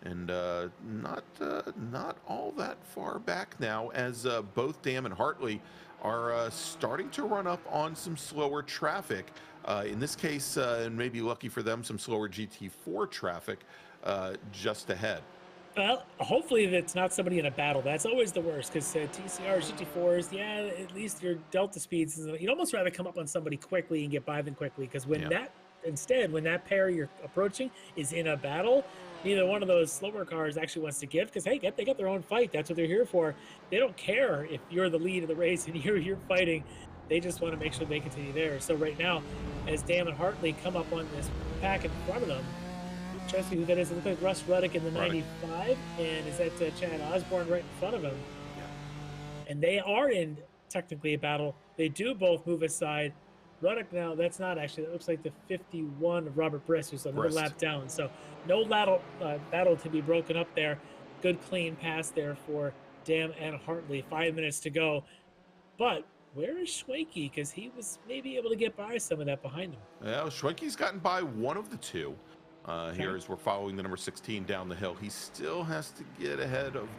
and not all that far back now, as both Dam and Hartley are starting to run up on some slower traffic. In this case, and maybe lucky for them, some slower GT4 traffic just ahead. Well, hopefully that's not somebody in a battle. That's always the worst, because TCRs, GT4s, yeah, at least your delta speeds, you'd almost rather come up on somebody quickly and get by them quickly, because when that pair you're approaching is in a battle, neither one of those slower cars actually wants to give, because, hey, they got their own fight. That's what they're here for. They don't care if you're the lead of the race and you're fighting. They just want to make sure they continue there. So right now, as Dam and Hartley come up on this pack in front of them, trying to see who that is. It looks like Russ Ruddock in the 95, and is that Chad Osborne right in front of him? Yeah. And they are in technically a battle. They do both move aside. Ruddock now, that's not actually, that looks like the 51 of Robert Briss, who's another lap down. So no battle to be broken up there. Good clean pass there for Dam and Hartley. 5 minutes to go. But where is Schwenke? Because he was maybe able to get by some of that behind him. Well, Schwenke's gotten by one of the two. Here as we're following the number 16 down the hill. He still has to get ahead of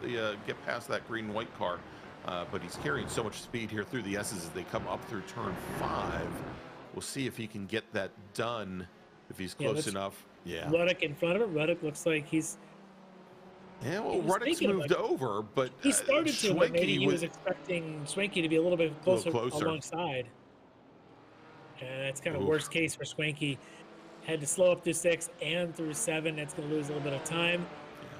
get past that green and white car, but he's carrying so much speed here through the S's as they come up through turn 5. We'll see if he can get that done, if he's close enough. Yeah. Ruddock in front of him. Ruddock looks like he's... Yeah, well, Ruddock's moved over, but he started to, but maybe he was expecting Schwenke to be a little bit closer. Alongside. And that's kind of worst case for Schwenke. Had to slow up through 6 and through 7. That's going to lose a little bit of time,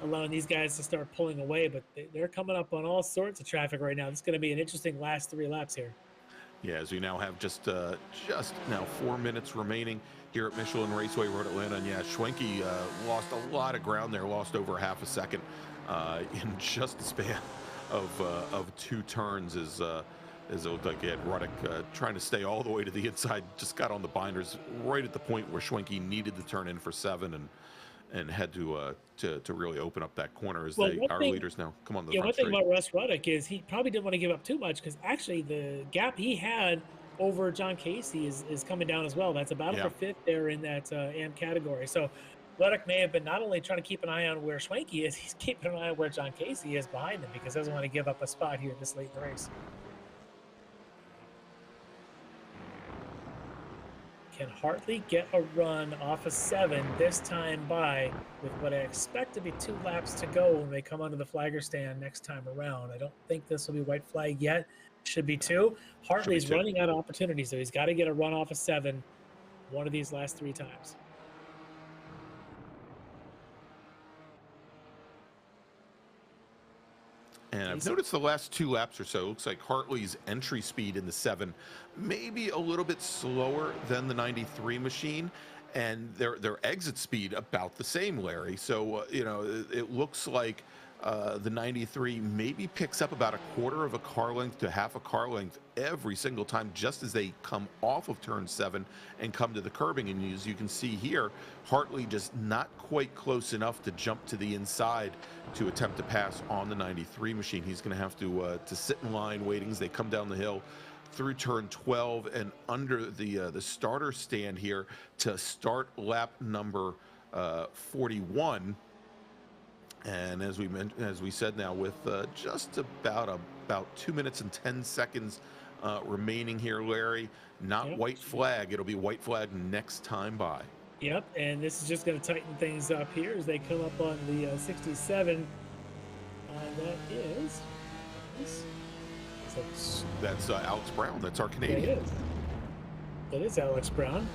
allowing these guys to start pulling away. But they're coming up on all sorts of traffic right now. This is going to be an interesting last 3 laps here. Yeah, as we now have just now 4 minutes remaining here at Michelin Raceway Road Atlanta. And yeah, Schwenke lost a lot of ground there, lost over half a second in just a span of 2 turns as it looked like it had Ruddock trying to stay all the way to the inside, just got on the binders right at the point where Schwenke needed to turn in for 7 and had to really open up that corner as our leaders now come on the front one straight. thing about Russ Ruddock is he probably didn't want to give up too much, because actually the gap he had over John Casey is coming down as well. That's a battle for 5th there in that AM category. So Ruddock may have been not only trying to keep an eye on where Schwenke is, he's keeping an eye on where John Casey is behind him, because he doesn't want to give up a spot here this late in the race. Can Hartley get a run off of 7 this time by, with what I expect to be 2 laps to go when they come onto the flagger stand next time around? I don't think this will be white flag yet. Should be 2. Hartley's running out of opportunities, so he's got to get a run off of 7 one of these last 3 times. And I've noticed the last 2 laps or so, it looks like Hartley's entry speed in the 7 maybe a little bit slower than the 93 machine, and their exit speed about the same, Larry. So, it looks like the 93 maybe picks up about a quarter of a car length to half a car length every single time just as they come off of turn 7 and come to the curbing. And as you can see here, Hartley just not quite close enough to jump to the inside to attempt to pass on the 93 machine. He's going to have to sit in line waiting as they come down the hill through turn 12 and under the starter stand here to start lap number 41. And as we said now, with just about 2 minutes and 10 seconds remaining here, Larry, not white flag. It'll be white flag next time by. Yep, and this is just going to tighten things up here as they come up on the 67. That is... That's Alex Brown. That's our Canadian. Yeah, it is. That is Alex Brown.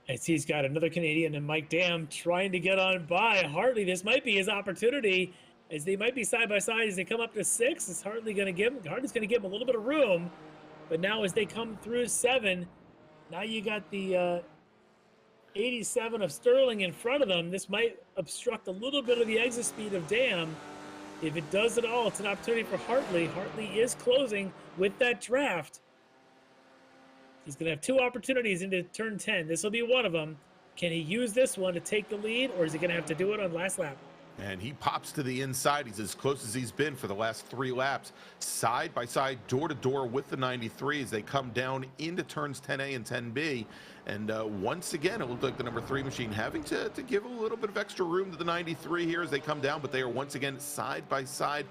I see he's got another Canadian and Mike Dam trying to get on by Hartley. This might be his opportunity, as they might be side by side as they come up to 6. Is Hartley's going to give him a little bit of room, but now as they come through 7, now you got the 87 of Sterling in front of them. This might obstruct a little bit of the exit speed of Dam. If it does at all, it's an opportunity for Hartley. Hartley is closing with that draft. He's going to have 2 opportunities into turn 10. This will be one of them. Can he use this one to take the lead, or is he going to have to do it on last lap? And he pops to the inside. He's as close as he's been for the last 3 laps, side by side, door to door with the 93 as they come down into turns 10A and 10B. And once again, it looked like the number 3 machine having to give a little bit of extra room to the 93 here as they come down, but they are once again side by side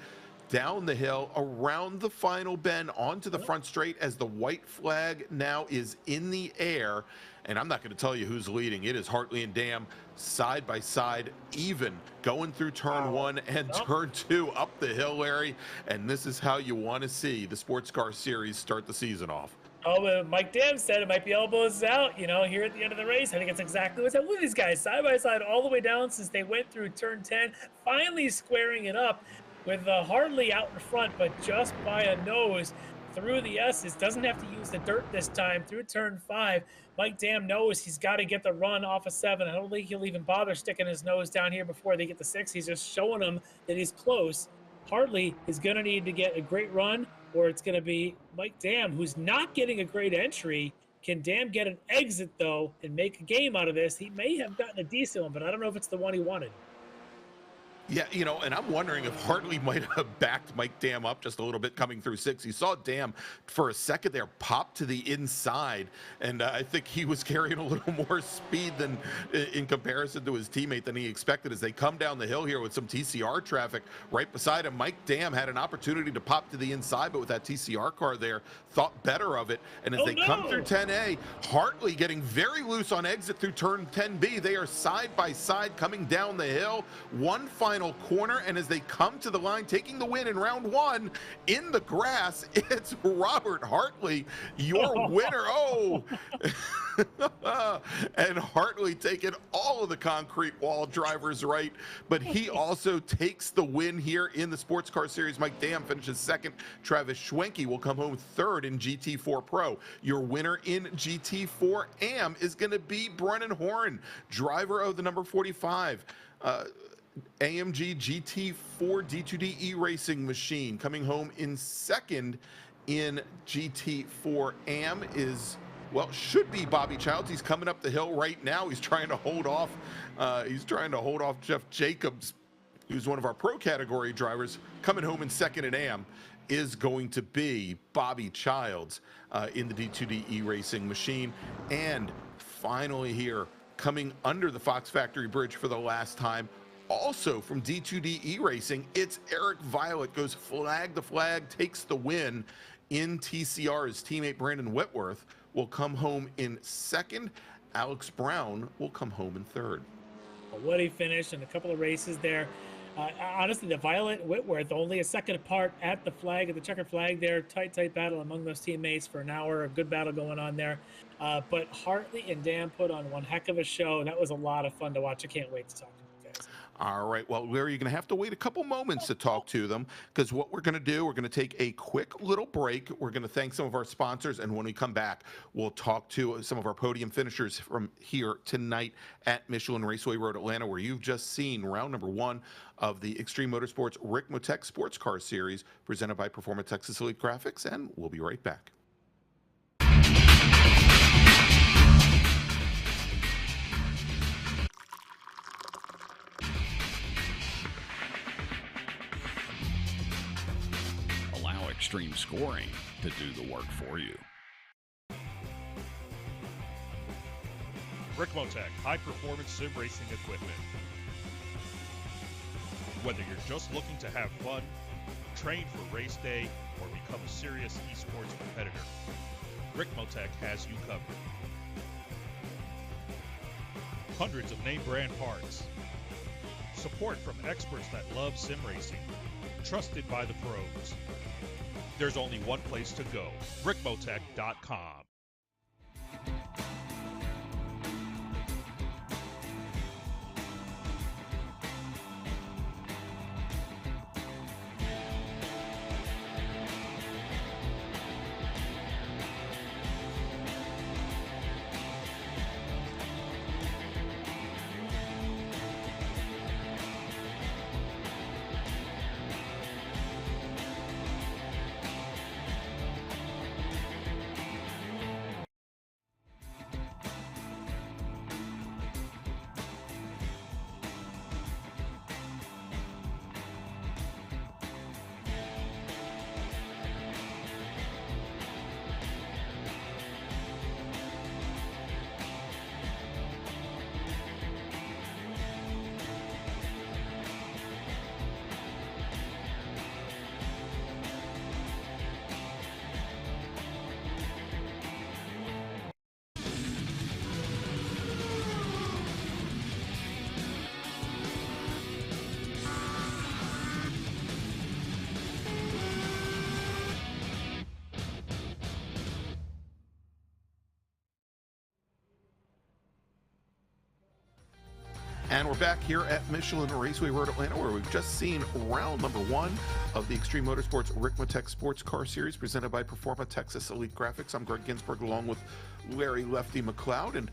down the hill, around the final bend, onto the front straight as the white flag now is in the air. And I'm not going to tell you who's leading. It is Hartley and Dam side by side, even going through turn 1 and turn 2 up the hill, Larry. And this is how you want to see the Sportscar Series start the season off. Oh, Mike Dam said it might be elbows out, here at the end of the race. I think it's exactly what's happening. Look at these guys side by side all the way down since they went through turn 10, finally squaring it up with Hartley out in front, but just by a nose through the S's. Doesn't have to use the dirt this time through turn 5. Mike Dam knows he's got to get the run off of 7. I don't think he'll even bother sticking his nose down here before they get to 6. He's just showing them that he's close. Hartley is going to need to get a great run, or it's going to be Mike Dam, who's not getting a great entry. Can Dam get an exit, though, and make a game out of this? He may have gotten a decent one, but I don't know if it's the one he wanted. Yeah, and I'm wondering if Hartley might have backed Mike Dam up just a little bit coming through 6. He saw Dam for a second there pop to the inside, and I think he was carrying a little more speed than in comparison to his teammate than he expected as they come down the hill here with some TCR traffic right beside him. Mike Dam had an opportunity to pop to the inside, but with that TCR car there, thought better of it. And as come through 10A, Hartley getting very loose on exit through turn 10B. They are side by side coming down the hill. One final corner, and as they come to the line, taking the win in round 1 in the grass, it's Robert Hartley, your winner. And Hartley taking all of the concrete wall drivers right, but he also takes the win here in the Sports Car Series. Mike Dam finishes 2nd. Travis Schwenke will come home 3rd in GT4 Pro. Your winner in GT4 AM is going to be Brennan Horn, driver of the number 45. AMG GT4 D2D e-racing machine. Coming home in 2nd in GT4 AM should be Bobby Childs. He's coming up the hill right now. He's trying to hold off Jeff Jacobs, who's one of our pro category drivers. Coming home in 2nd in AM is going to be Bobby Childs in the D2D e-racing machine. And finally here, coming under the Fox Factory Bridge for the last time, also from D2D e-racing, it's Eric Violet, goes flag to flag, takes the win in TCR. His teammate Brandon Whitworth will come home in 2nd. Alex Brown will come home in 3rd. What he finished in a couple of races there. Honestly, the Violet Whitworth only a second apart at the flag, at the checkered flag there. Tight battle among those teammates for an hour. A good battle going on there. But Hartley and Dam put on one heck of a show. That was a lot of fun to watch. I can't wait to talk to you guys. All right. Well, Larry, you're going to have to wait a couple moments to talk to them, because what we're going to do, we're going to take a quick little break. We're going to thank some of our sponsors, and when we come back, we'll talk to some of our podium finishers from here tonight at Michelin Raceway Road Atlanta, where you've just seen round number 1 of the Extreme Motorsports Ricmotech Sports Car Series presented by Performa Texas Elite Graphics, and we'll be right back. Extreme scoring to do the work for you. Ricmotech, high-performance sim racing equipment. Whether you're just looking to have fun, train for race day, or become a serious esports competitor, Ricmotech has you covered. Hundreds of name brand parts. Support from experts that love sim racing. Trusted by the pros. There's only one place to go, Ricmotech.com. And we're back here at Michelin Raceway Road Atlanta, where we've just seen round number 1 of the Extreme Motorsports Ricmotech Sports Car Series presented by Performa Texas Elite Graphics. I'm Greg Ginsberg along with Larry Lefty McLeod, and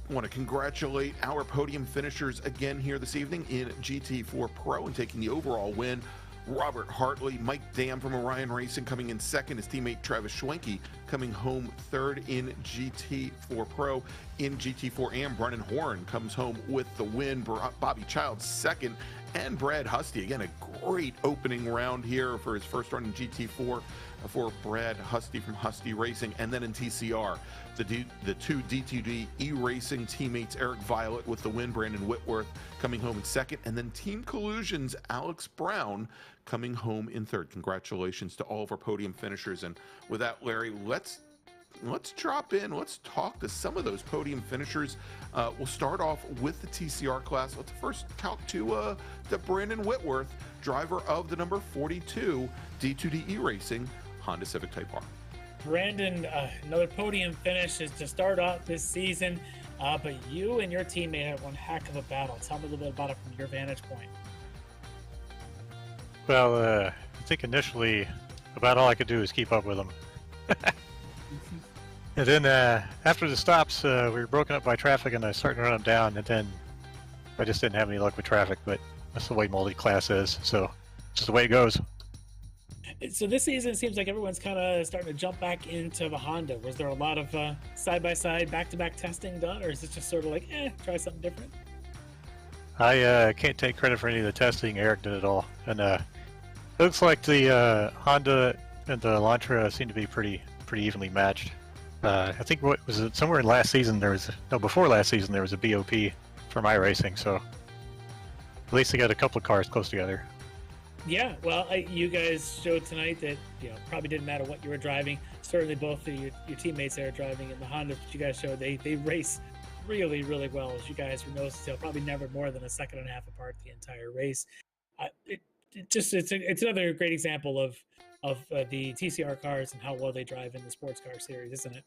want to congratulate our podium finishers again here this evening in GT4 Pro and taking the overall win. Robert Hartley, Mike Dam from Orion Racing coming in second. His teammate Travis Schwenke coming home third in GT4 Pro. In GT4 Am, Brennan Horn comes home with the win. Bobby Childs second, and Brad Husty. Again, a great opening round here for his first run in GT4 for Brad Husty from Husty Racing. And then in TCR, the two D2D e-racing teammates, Eric Violet with the win, Brandon Whitworth coming home in second, and then Team Collusion's Alex Brown coming home in third. Congratulations to all of our podium finishers. And with that, Larry, let's drop in. Let's talk to some of those podium finishers. We'll start off with the TCR class. Let's first talk to Brandon Whitworth, driver of the number 42 D2D e-racing Honda Civic Type R. Brandon, another podium finish is to start off this season, but you and your teammate had one heck of a battle. Tell me a little bit about it from your vantage point. Well, I think initially about all I could do was keep up with them. And then after the stops, we were broken up by traffic, and I started to run them down, and then I just didn't have any luck with traffic, but that's the way multi-class is, so just the way it goes. So this season, it seems like everyone's kind of starting to jump back into the Honda. Was there a lot of side-by-side, back-to-back testing done, or is it just sort of like, try something different? I can't take credit for any of the testing. Eric did it all, and it looks like the Honda and the Elantra seem to be pretty evenly matched. I think what was it, somewhere in last season before last season there was a BOP from iRacing, so at least they got a couple of cars close together. Yeah, well, you guys showed tonight that probably didn't matter what you were driving. Certainly, both of your teammates that are driving in the Hondas, but you guys showed they race really, really well. As you guys were nose to tail, probably never more than a second and a half apart the entire race. It's another great example of the TCR cars and how well they drive in the sports car series, isn't it?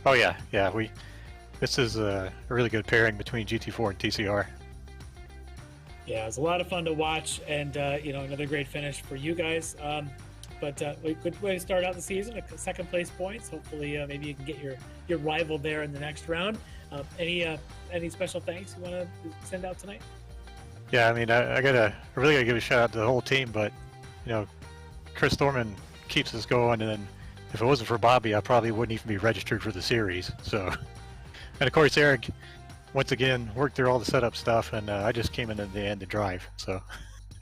Oh yeah. This is a really good pairing between GT4 and TCR. Yeah, it was a lot of fun to watch, and another great finish for you guys. But a good way to start out the season. Second place points. Hopefully, maybe you can get your rival there in the next round. Any special thanks you want to send out tonight? Yeah, I mean, I really gotta give a shout out to the whole team, but Chris Thorman keeps us going, and then if it wasn't for Bobby, I probably wouldn't even be registered for the series. So, and of course, Eric, once again, worked through all the setup stuff, and I just came in at the end to drive. So,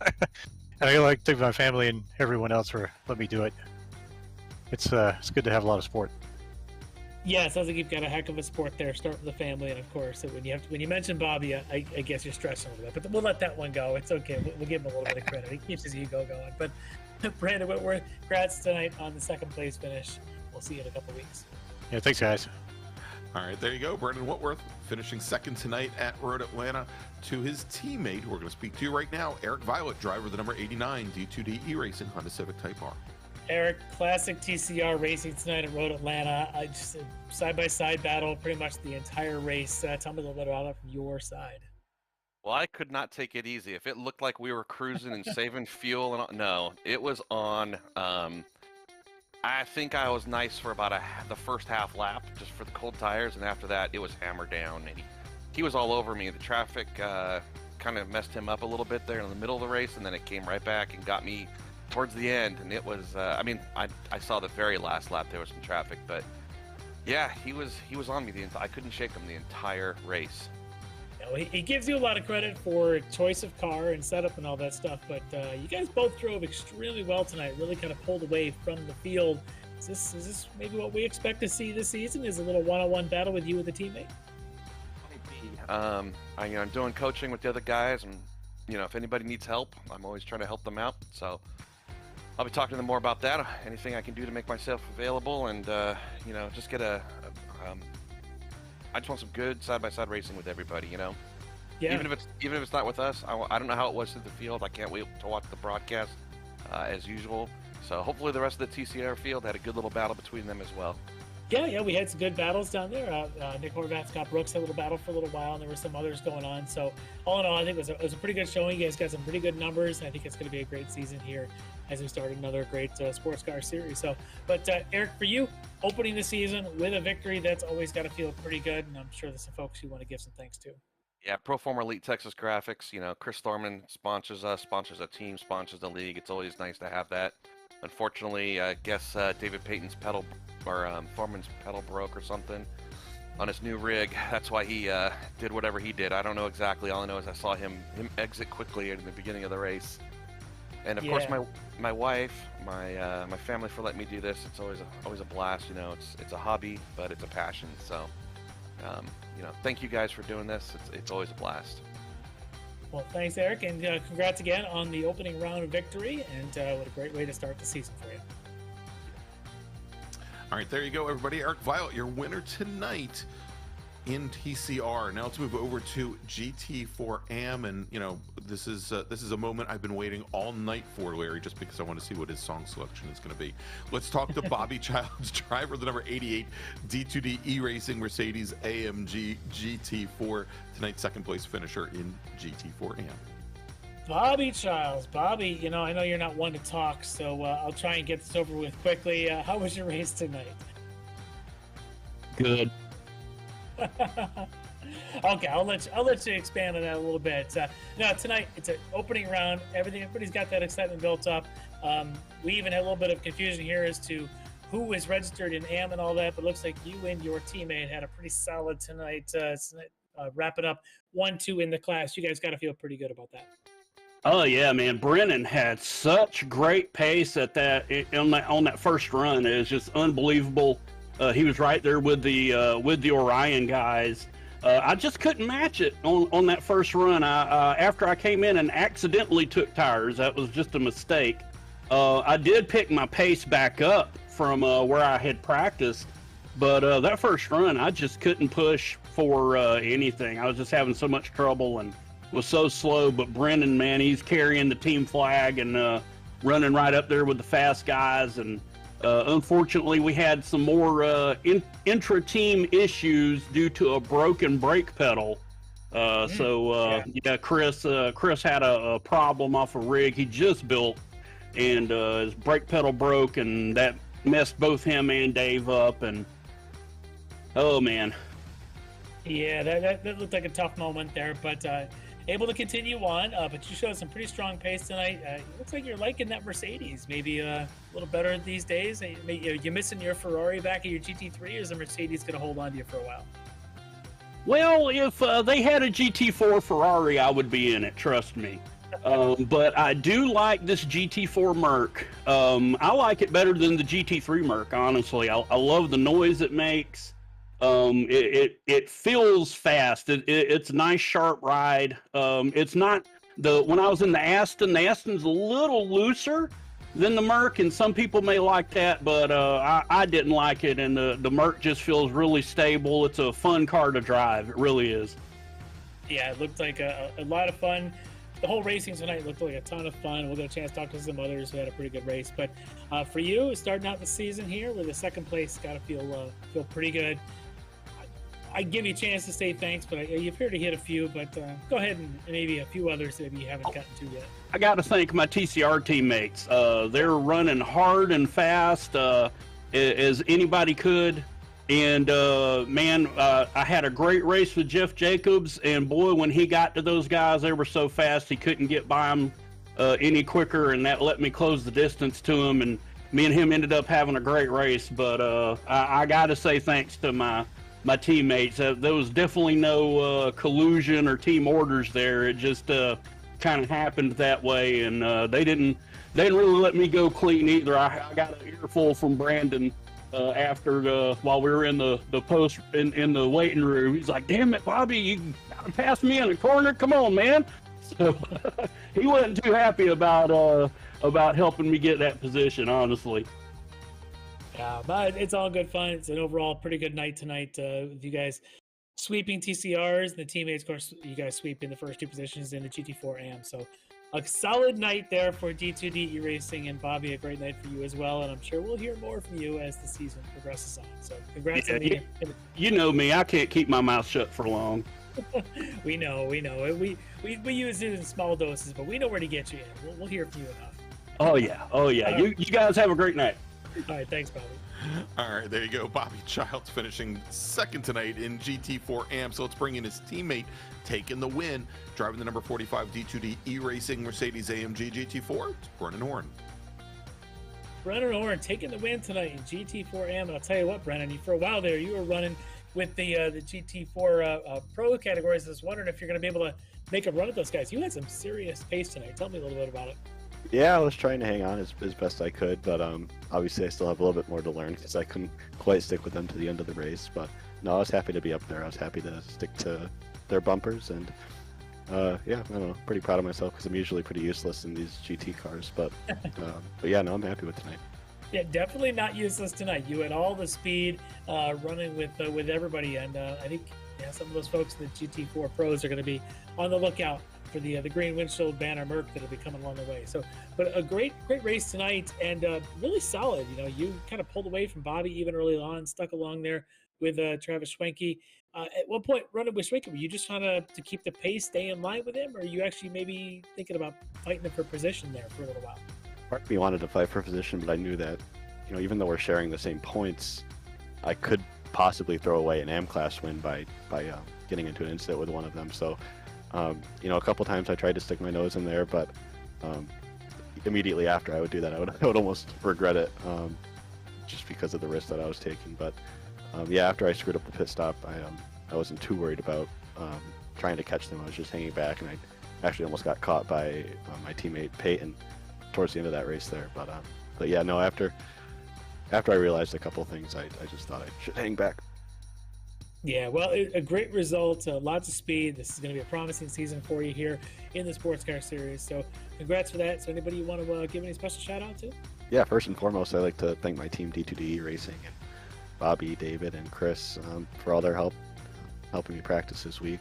and I like to thank my family and everyone else for letting me do it. It's good to have a lot of support. Yeah, it sounds like you've got a heck of a sport there. Start with the family, and of course, when you mention Bobby, I guess you're stressing a little bit, but we'll let that one go. It's okay. We'll give him a little bit of credit. He keeps his ego going. But Brandon Whitworth, congrats tonight on the second place finish. We'll see you in a couple weeks. Yeah, thanks, guys. All right, there you go. Brandon Whitworth finishing second tonight at Road Atlanta to his teammate, who we're going to speak to right now, Eric Violet, driver of the number 89 D2D eRacing Honda Civic Type R. Eric, classic TCR racing tonight at Road Atlanta. Just a side-by-side battle pretty much the entire race. Tell me a little bit about it from your side. Well, I could not take it easy. If it looked like we were cruising and saving fuel, and no, it was on. I think I was nice for about the first half lap, just for the cold tires, and after that, it was hammer down. And he was all over me. The traffic kind of messed him up a little bit there in the middle of the race, and then it came right back and got me towards the end, and it was I saw the very last lap there was some traffic, but yeah, he was on me I couldn't shake him the entire race. He gives you a lot of credit for choice of car and setup and all that stuff, but you guys both drove extremely well tonight, really kind of pulled away from the field. Is this maybe what we expect to see this season, is a little one-on-one battle with you with a teammate? I'm doing coaching with the other guys, and if anybody needs help, I'm always trying to help them out, so I'll be talking to them more about that. Anything I can do to make myself available, and just get I just want some good side-by-side racing with everybody. Yeah. Even if it's not with us, I don't know how it was through the field. I can't wait to watch the broadcast as usual. So hopefully the rest of the TCR field had a good little battle between them as well. Yeah, we had some good battles down there. Nick Horvath, Scott Brooks had a little battle for a little while, and there were some others going on. So all in all, I think it was a pretty good showing. You guys got some pretty good numbers, and I think it's going to be a great season here as we start another great sports car series. So, but Eric, for you, opening the season with a victory, that's always got to feel pretty good, and I'm sure there's some folks you want to give some thanks to. Yeah, Proforma Elite Texas Graphics. Chris Thorman sponsors us, sponsors a team, sponsors the league. It's always nice to have that. Unfortunately, I guess David Payton's pedal, or Thorman's pedal broke or something on his new rig. That's why he did whatever he did. I don't know exactly. All I know is I saw him exit quickly in the beginning of the race. And of course, my wife, my family for letting me do this. It's always a blast. It's a hobby, but it's a passion. So, thank you guys for doing this. It's always a blast. Well, thanks, Eric, and congrats again on the opening round victory, and what a great way to start the season for you. All right, there you go, everybody. Eric Violet, your winner tonight in TCR. Now let's move over to GT4AM, and this is a moment I've been waiting all night for, Larry, just because I want to see what his song selection is going to be. Let's talk to Bobby Childs, driver of the number 88 D2D eRacing Mercedes AMG GT4, tonight's second place finisher in GT4AM. Bobby Childs. Bobby, I know you're not one to talk, so I'll try and get this over with quickly. How was your race tonight? Good. Okay, I'll let you expand on that a little bit. Tonight it's an opening round. Everybody's got that excitement built up. We even had a little bit of confusion here as to who was registered in AM and all that, but it looks like you and your teammate had a pretty solid tonight. Wrapping up 1-2 in the class. You guys got to feel pretty good about that. Oh yeah, man! Brennan had such great pace at on that first run. It was just unbelievable. He was right there with the Orion guys. I just couldn't match it on that first run. After I came in and accidentally took tires, that was just a mistake. I did pick my pace back up from where I had practiced, but that first run, I just couldn't push for anything. I was just having so much trouble and was so slow. But Brennan, man, he's carrying the team flag and running right up there with the fast guys. And unfortunately, we had some more intra-team issues due to a broken brake pedal Yeah, Chris had a problem off a rig he just built, and his brake pedal broke, and that messed both him and Dave up. And oh man, yeah, that looked like a tough moment there, but able to continue on. But you showed some pretty strong pace tonight. It looks like you're liking that Mercedes, maybe a little better these days. You're missing your Ferrari back at your GT3, or is the Mercedes going to hold on to you for a while? Well, if they had a GT4 Ferrari, I would be in it, trust me. But I do like this GT4 Merc. I like it better than the GT3 Merc, honestly. I love the noise it makes. It feels fast. It's a nice, sharp ride. It's not when I was in the Aston's a little looser than the Merc, and some people may like that, but I didn't like it, and the Merc just feels really stable. It's a fun car to drive. It really is. Yeah, it looked like a lot of fun. The whole racing tonight looked like a ton of fun. We'll get a chance to talk to some others who had a pretty good race. But for you, starting out the season here with a second place, got to feel pretty good. I give you a chance to say thanks, but you appear to hit a few. But go ahead and maybe a few others that you haven't gotten to yet. I got to thank my TCR teammates. They're running hard and fast as anybody could. And, I had a great race with Jeff Jacobs. And, boy, when he got to those guys, they were so fast he couldn't get by them any quicker. And that let me close the distance to him. And me and him ended up having a great race. But I got to say thanks to my teammates. There was definitely no collusion or team orders there. It just kind of happened that way, and they didn't really let me go clean either. I got an earful from Brandon after while we were in the post in the waiting room. He's like, "Damn it, Bobby, you gotta pass me in the corner. Come on, man." So he wasn't too happy about helping me get that position, honestly. Yeah, but it's all good fun. It's an overall pretty good night tonight with you guys sweeping TCRs and the teammates. Of course, you guys sweeping the first two positions in the GT4 AM. So a solid night there for D2D eRacing, and Bobby, a great night for you as well. And I'm sure we'll hear more from you as the season progresses on. So congrats on the You know me, I can't keep my mouth shut for long. We know. We use it in small doses, but we know where to get you in. We'll hear from you enough. Oh yeah. You guys have a great night. All right, thanks, Bobby. All right, there you go. Bobby Childs finishing second tonight in GT4 AM. So let's bring in his teammate taking the win, driving the number 45 D2D eRacing Mercedes AMG GT4. It's Brennan Horn. Brennan Horn taking the win tonight in GT4 AM. And I'll tell you what, Brennan, for a while there, you were running with the GT4 Pro categories. I was wondering if you're going to be able to make a run at those guys. You had some serious pace tonight. Tell me a little bit about it. Yeah, I was trying to hang on as best I could, but obviously I still have a little bit more to learn because I couldn't quite stick with them to the end of the race. But no, I was happy to be up there. I was happy to stick to their bumpers, and yeah, I don't know, pretty proud of myself because I'm usually pretty useless in these GT cars. But yeah, no, I'm happy with tonight. Yeah, definitely not useless tonight. You had all the speed running with everybody, and I think some of those folks in the GT4 Pros are going to be on the lookout for the green windshield banner Merc that'll be coming along the way. So, but a great race tonight, and really solid. You kind of pulled away from Bobby even early on, stuck along there with Travis Schwenke. At one point, running with Schwenke, were you just trying to keep the pace, stay in line with him, or are you actually maybe thinking about fighting him for position there for a little while? Part of me wanted to fight for position, but I knew that, even though we're sharing the same points, I could possibly throw away an AM class win by getting into an incident with one of them. So. A couple times I tried to stick my nose in there, but immediately after I would do that, I would almost regret it, just because of the risk that I was taking. But yeah, after I screwed up the pit stop, I wasn't too worried about trying to catch them. I was just hanging back, and I actually almost got caught by my teammate Peyton towards the end of that race there. But yeah, no, after I realized a couple things, I just thought I should hang back. Yeah, well, a great result, lots of speed. This is going to be a promising season for you here in the Sportscar Series. So congrats for that. So anybody you want to give any special shout out to? Yeah, first and foremost, I'd like to thank my team D2D eRacing and Bobby, David, and Chris for all their help, helping me practice this week.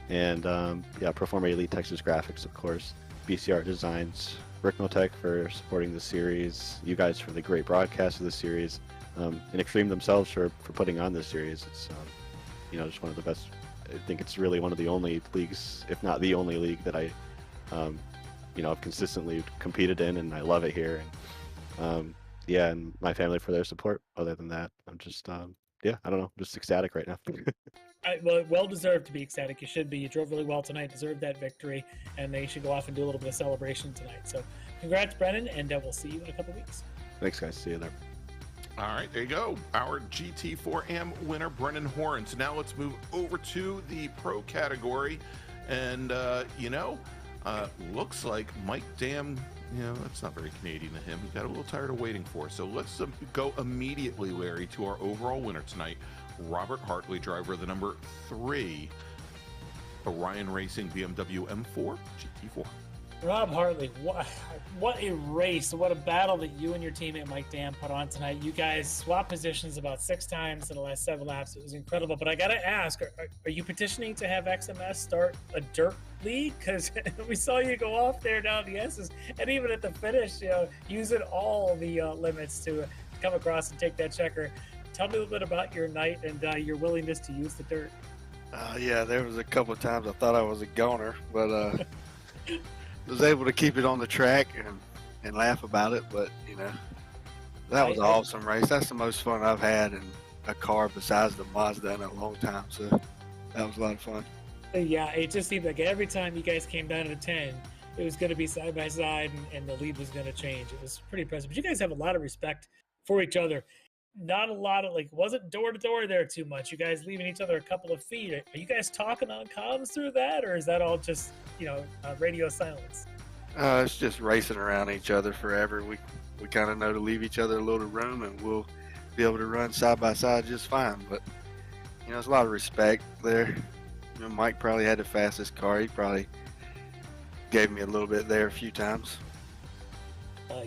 And yeah, Proforma Elite Texas Graphics, of course, BCR Designs, Ricmotech for supporting the series, you guys for the great broadcast of the series, and Extreme themselves for putting on this series. It's just one of the best think it's really one of the only leagues, if not the only league, that I, have consistently competed in, and I love it here. And and my family for their support. Other than that, I'm just, I don't know, just ecstatic right now. Well deserved to be ecstatic. You should be. You drove really well tonight, deserved that victory, and you should go off and do a little bit of celebration tonight. So congrats, Brennan, and we'll see you in a couple weeks. Thanks, guys. See you there. All right, there you go. Our GT4AM winner, Brennan Horn. So now let's move over to the pro category. And, looks like Mike Dam, that's not very Canadian of him. He got a little tired of waiting for. So let's go immediately, Larry, to our overall winner tonight, Robert Hartley, driver of the number 3 Orion Racing BMW M4 GT4. Rob Hartley, what a race, what a battle that you and your teammate Mike Dam put on tonight. You guys swapped positions about 6 times in the last 7 laps. It was incredible. But I got to ask, are you petitioning to have XMS start a dirt league? Because we saw you go off there down the S's, and even at the finish, using all the limits to come across and take that checker. Tell me a little bit about your night and your willingness to use the dirt. There was a couple of times I thought I was a goner, but was able to keep it on the track and laugh about it. But that was an awesome race. That's the most fun I've had in a car besides the Mazda in a long time. So that was a lot of fun. Yeah, it just seemed like every time you guys came down to 10, it was going to be side by side, and the lead was going to change. It was pretty impressive. But you guys have a lot of respect for each other. Not a lot of, wasn't door to door there too much. You guys leaving each other a couple of feet. Are you guys talking on comms through that, or is that all just, radio silence? It's just racing around each other forever. We kind of know to leave each other a little room, and we'll be able to run side by side just fine. But, there's a lot of respect there. Mike probably had the fastest car. He probably gave me a little bit there a few times.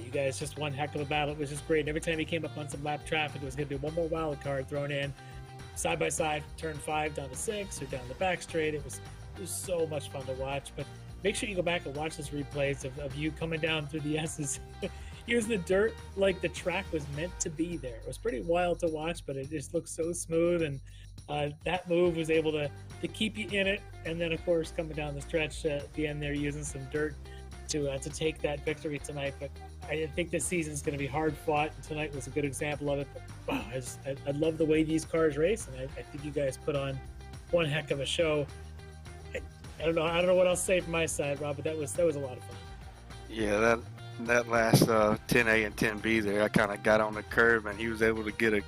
You guys just one heck of a battle. It was just great. And every time he came up on some lap traffic, it was going to be one more wild card thrown in. Side by side, turn 5 down to 6 or down the back straight. It was so much fun to watch. But make sure you go back and watch those replays of you coming down through the S's, using the dirt like the track was meant to be there. It was pretty wild to watch, but it just looked so smooth. And that move was able to keep you in it. And then, of course, coming down the stretch at the end there, using some dirt to take that victory tonight. But I think this season is going to be hard fought, and tonight was a good example of it. But wow, I love the way these cars race, and I think you guys put on one heck of a show. I don't know what else to say from my side, Rob, but that was a lot of fun. Yeah, that last 10A and 10B there, I kind of got on the curve, and he was able to get a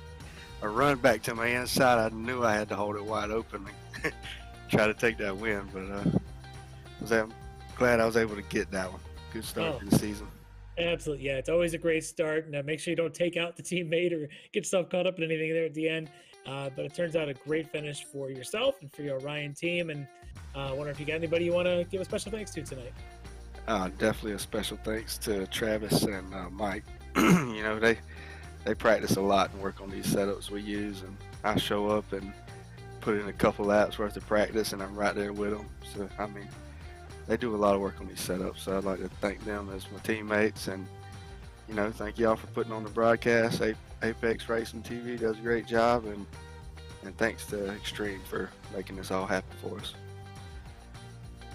run back to my inside. I knew I had to hold it wide open and try to take that win, but I'm glad I was able to get that one. Good start to the season. Absolutely, yeah. It's always a great start, and make sure you don't take out the teammate or get yourself caught up in anything there at the end. But it turns out a great finish for yourself and for your Orion team. And I wonder if you got anybody you want to give a special thanks to tonight. Definitely a special thanks to Travis and Mike. They practice a lot and work on these setups we use, and I show up and put in a couple laps worth of practice, and I'm right there with them. So they do a lot of work on these setups, so I'd like to thank them as my teammates, and thank y'all for putting on the broadcast. Apex Racing TV does a great job, and thanks to Extreme for making this all happen for us.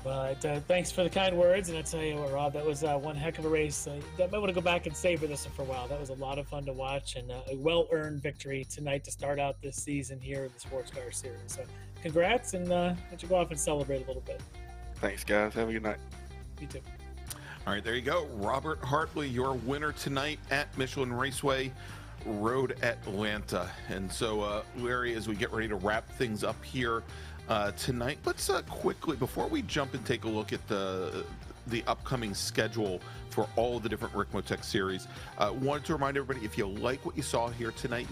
But thanks for the kind words, and I tell you what, Rob, that was one heck of a race. I might want to go back and savor this one for a while. That was a lot of fun to watch, and a well-earned victory tonight to start out this season here in the Sportscar Series. So congrats, and let you go off and celebrate a little bit. Thanks, guys. Have a good night. You too. All right, there you go. Robert Hartley, your winner tonight at Michelin Raceway Road Atlanta. And so, Larry, as we get ready to wrap things up here tonight, let's quickly, before we jump and take a look at the upcoming schedule for all of the different Ricmotech series, wanted to remind everybody, if you like what you saw here tonight,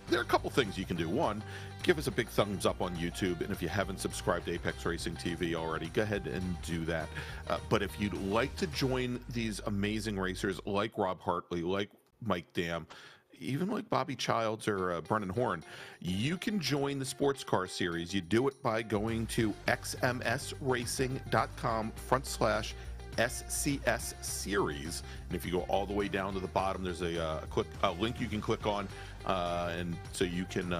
there are a couple things you can do. One, give us a big thumbs up on YouTube, and if you haven't subscribed to Apex Racing TV already, go ahead and do that. But if you'd like to join these amazing racers like Rob Hartley, like Mike Dam, even like Bobby Childs or Brennan Horn, you can join the Sportscar series. You do it by going to xmsracing.com/SCS series, and if you go all the way down to the bottom, there's a link you can click on, and so you can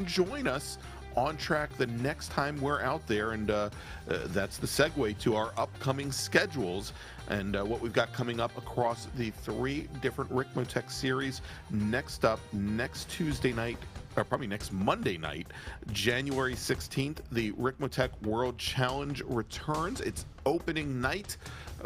join us on track the next time we're out there, and that's the segue to our upcoming schedules and what we've got coming up across the 3 different Ricmotech series. Next up, next Tuesday night, or probably next Monday night, January 16th, the Ricmotech World Challenge returns. It's opening night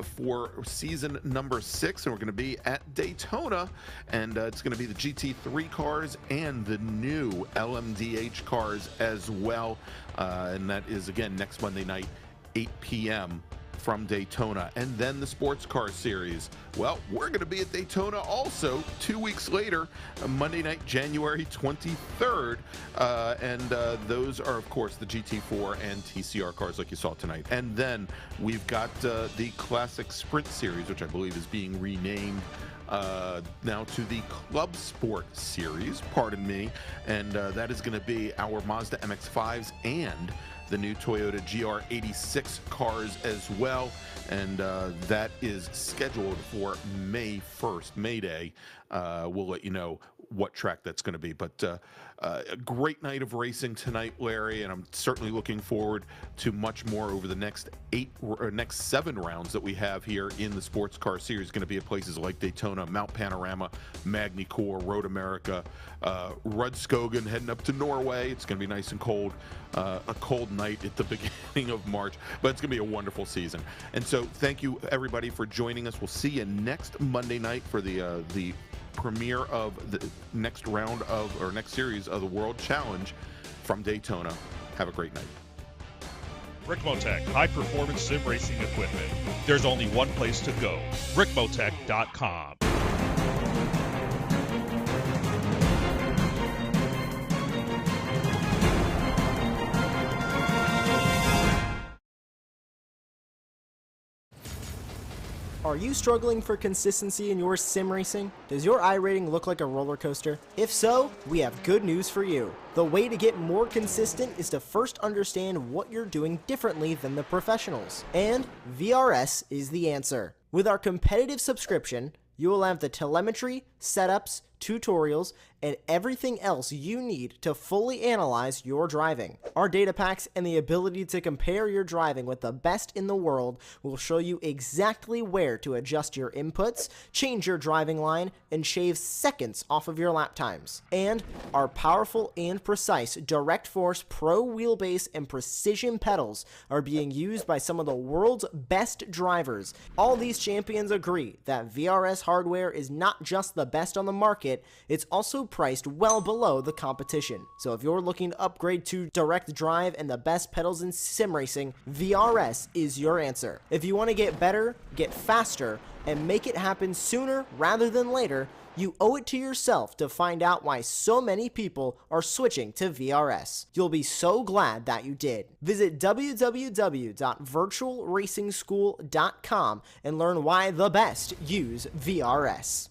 for season number 6, and we're going to be at Daytona, and it's going to be the GT3 cars and the new LMDH cars as well, and that is again next Monday night, 8 p.m. from Daytona. And then the Sportscar series, well, we're going to be at Daytona also 2 weeks later, Monday night, January 23rd, and those are of course the GT4 and TCR cars like you saw tonight. And then we've got the Classic Sprint series, which I believe is being renamed now to the Club Sport series, pardon me, and that is going to be our Mazda MX-5s and the new Toyota GR86 cars as well, and that is scheduled for May 1st, May Day. We'll let you know what track that's going to be, but a great night of racing tonight, Larry, and I'm certainly looking forward to much more over the next 7 rounds that we have here in the sports car series. Going to be at places like Daytona, Mount Panorama, Magny-Cours, Road America, Rudskogen, heading up to Norway. It's going to be nice and cold, a cold night at the beginning of March, but it's going to be a wonderful season. And so thank you everybody for joining us. We'll see you next Monday night for the premiere of the next round of, or next series of the World Challenge from Daytona. Have a great night. Ricmotech, high-performance sim racing equipment. There's only one place to go, ricmotech.com. Are you struggling for consistency in your sim racing? Does your iRating look like a roller coaster? If so, we have good news for you. The way to get more consistent is to first understand what you're doing differently than the professionals. And VRS is the answer. With our competitive subscription, you will have the telemetry, setups, tutorials, and everything else you need to fully analyze your driving. Our data packs and the ability to compare your driving with the best in the world will show you exactly where to adjust your inputs, change your driving line, and shave seconds off of your lap times. And our powerful and precise Direct Force Pro wheelbase and precision pedals are being used by some of the world's best drivers. All these champions agree that VRS hardware is not just the best on the market, it's also priced well below the competition. So if you're looking to upgrade to direct drive and the best pedals in sim racing, VRS is your answer. If you want to get better, get faster, and make it happen sooner rather than later, you owe it to yourself to find out why so many people are switching to VRS. You'll be so glad that you did. Visit www.virtualracingschool.com and learn why the best use VRS.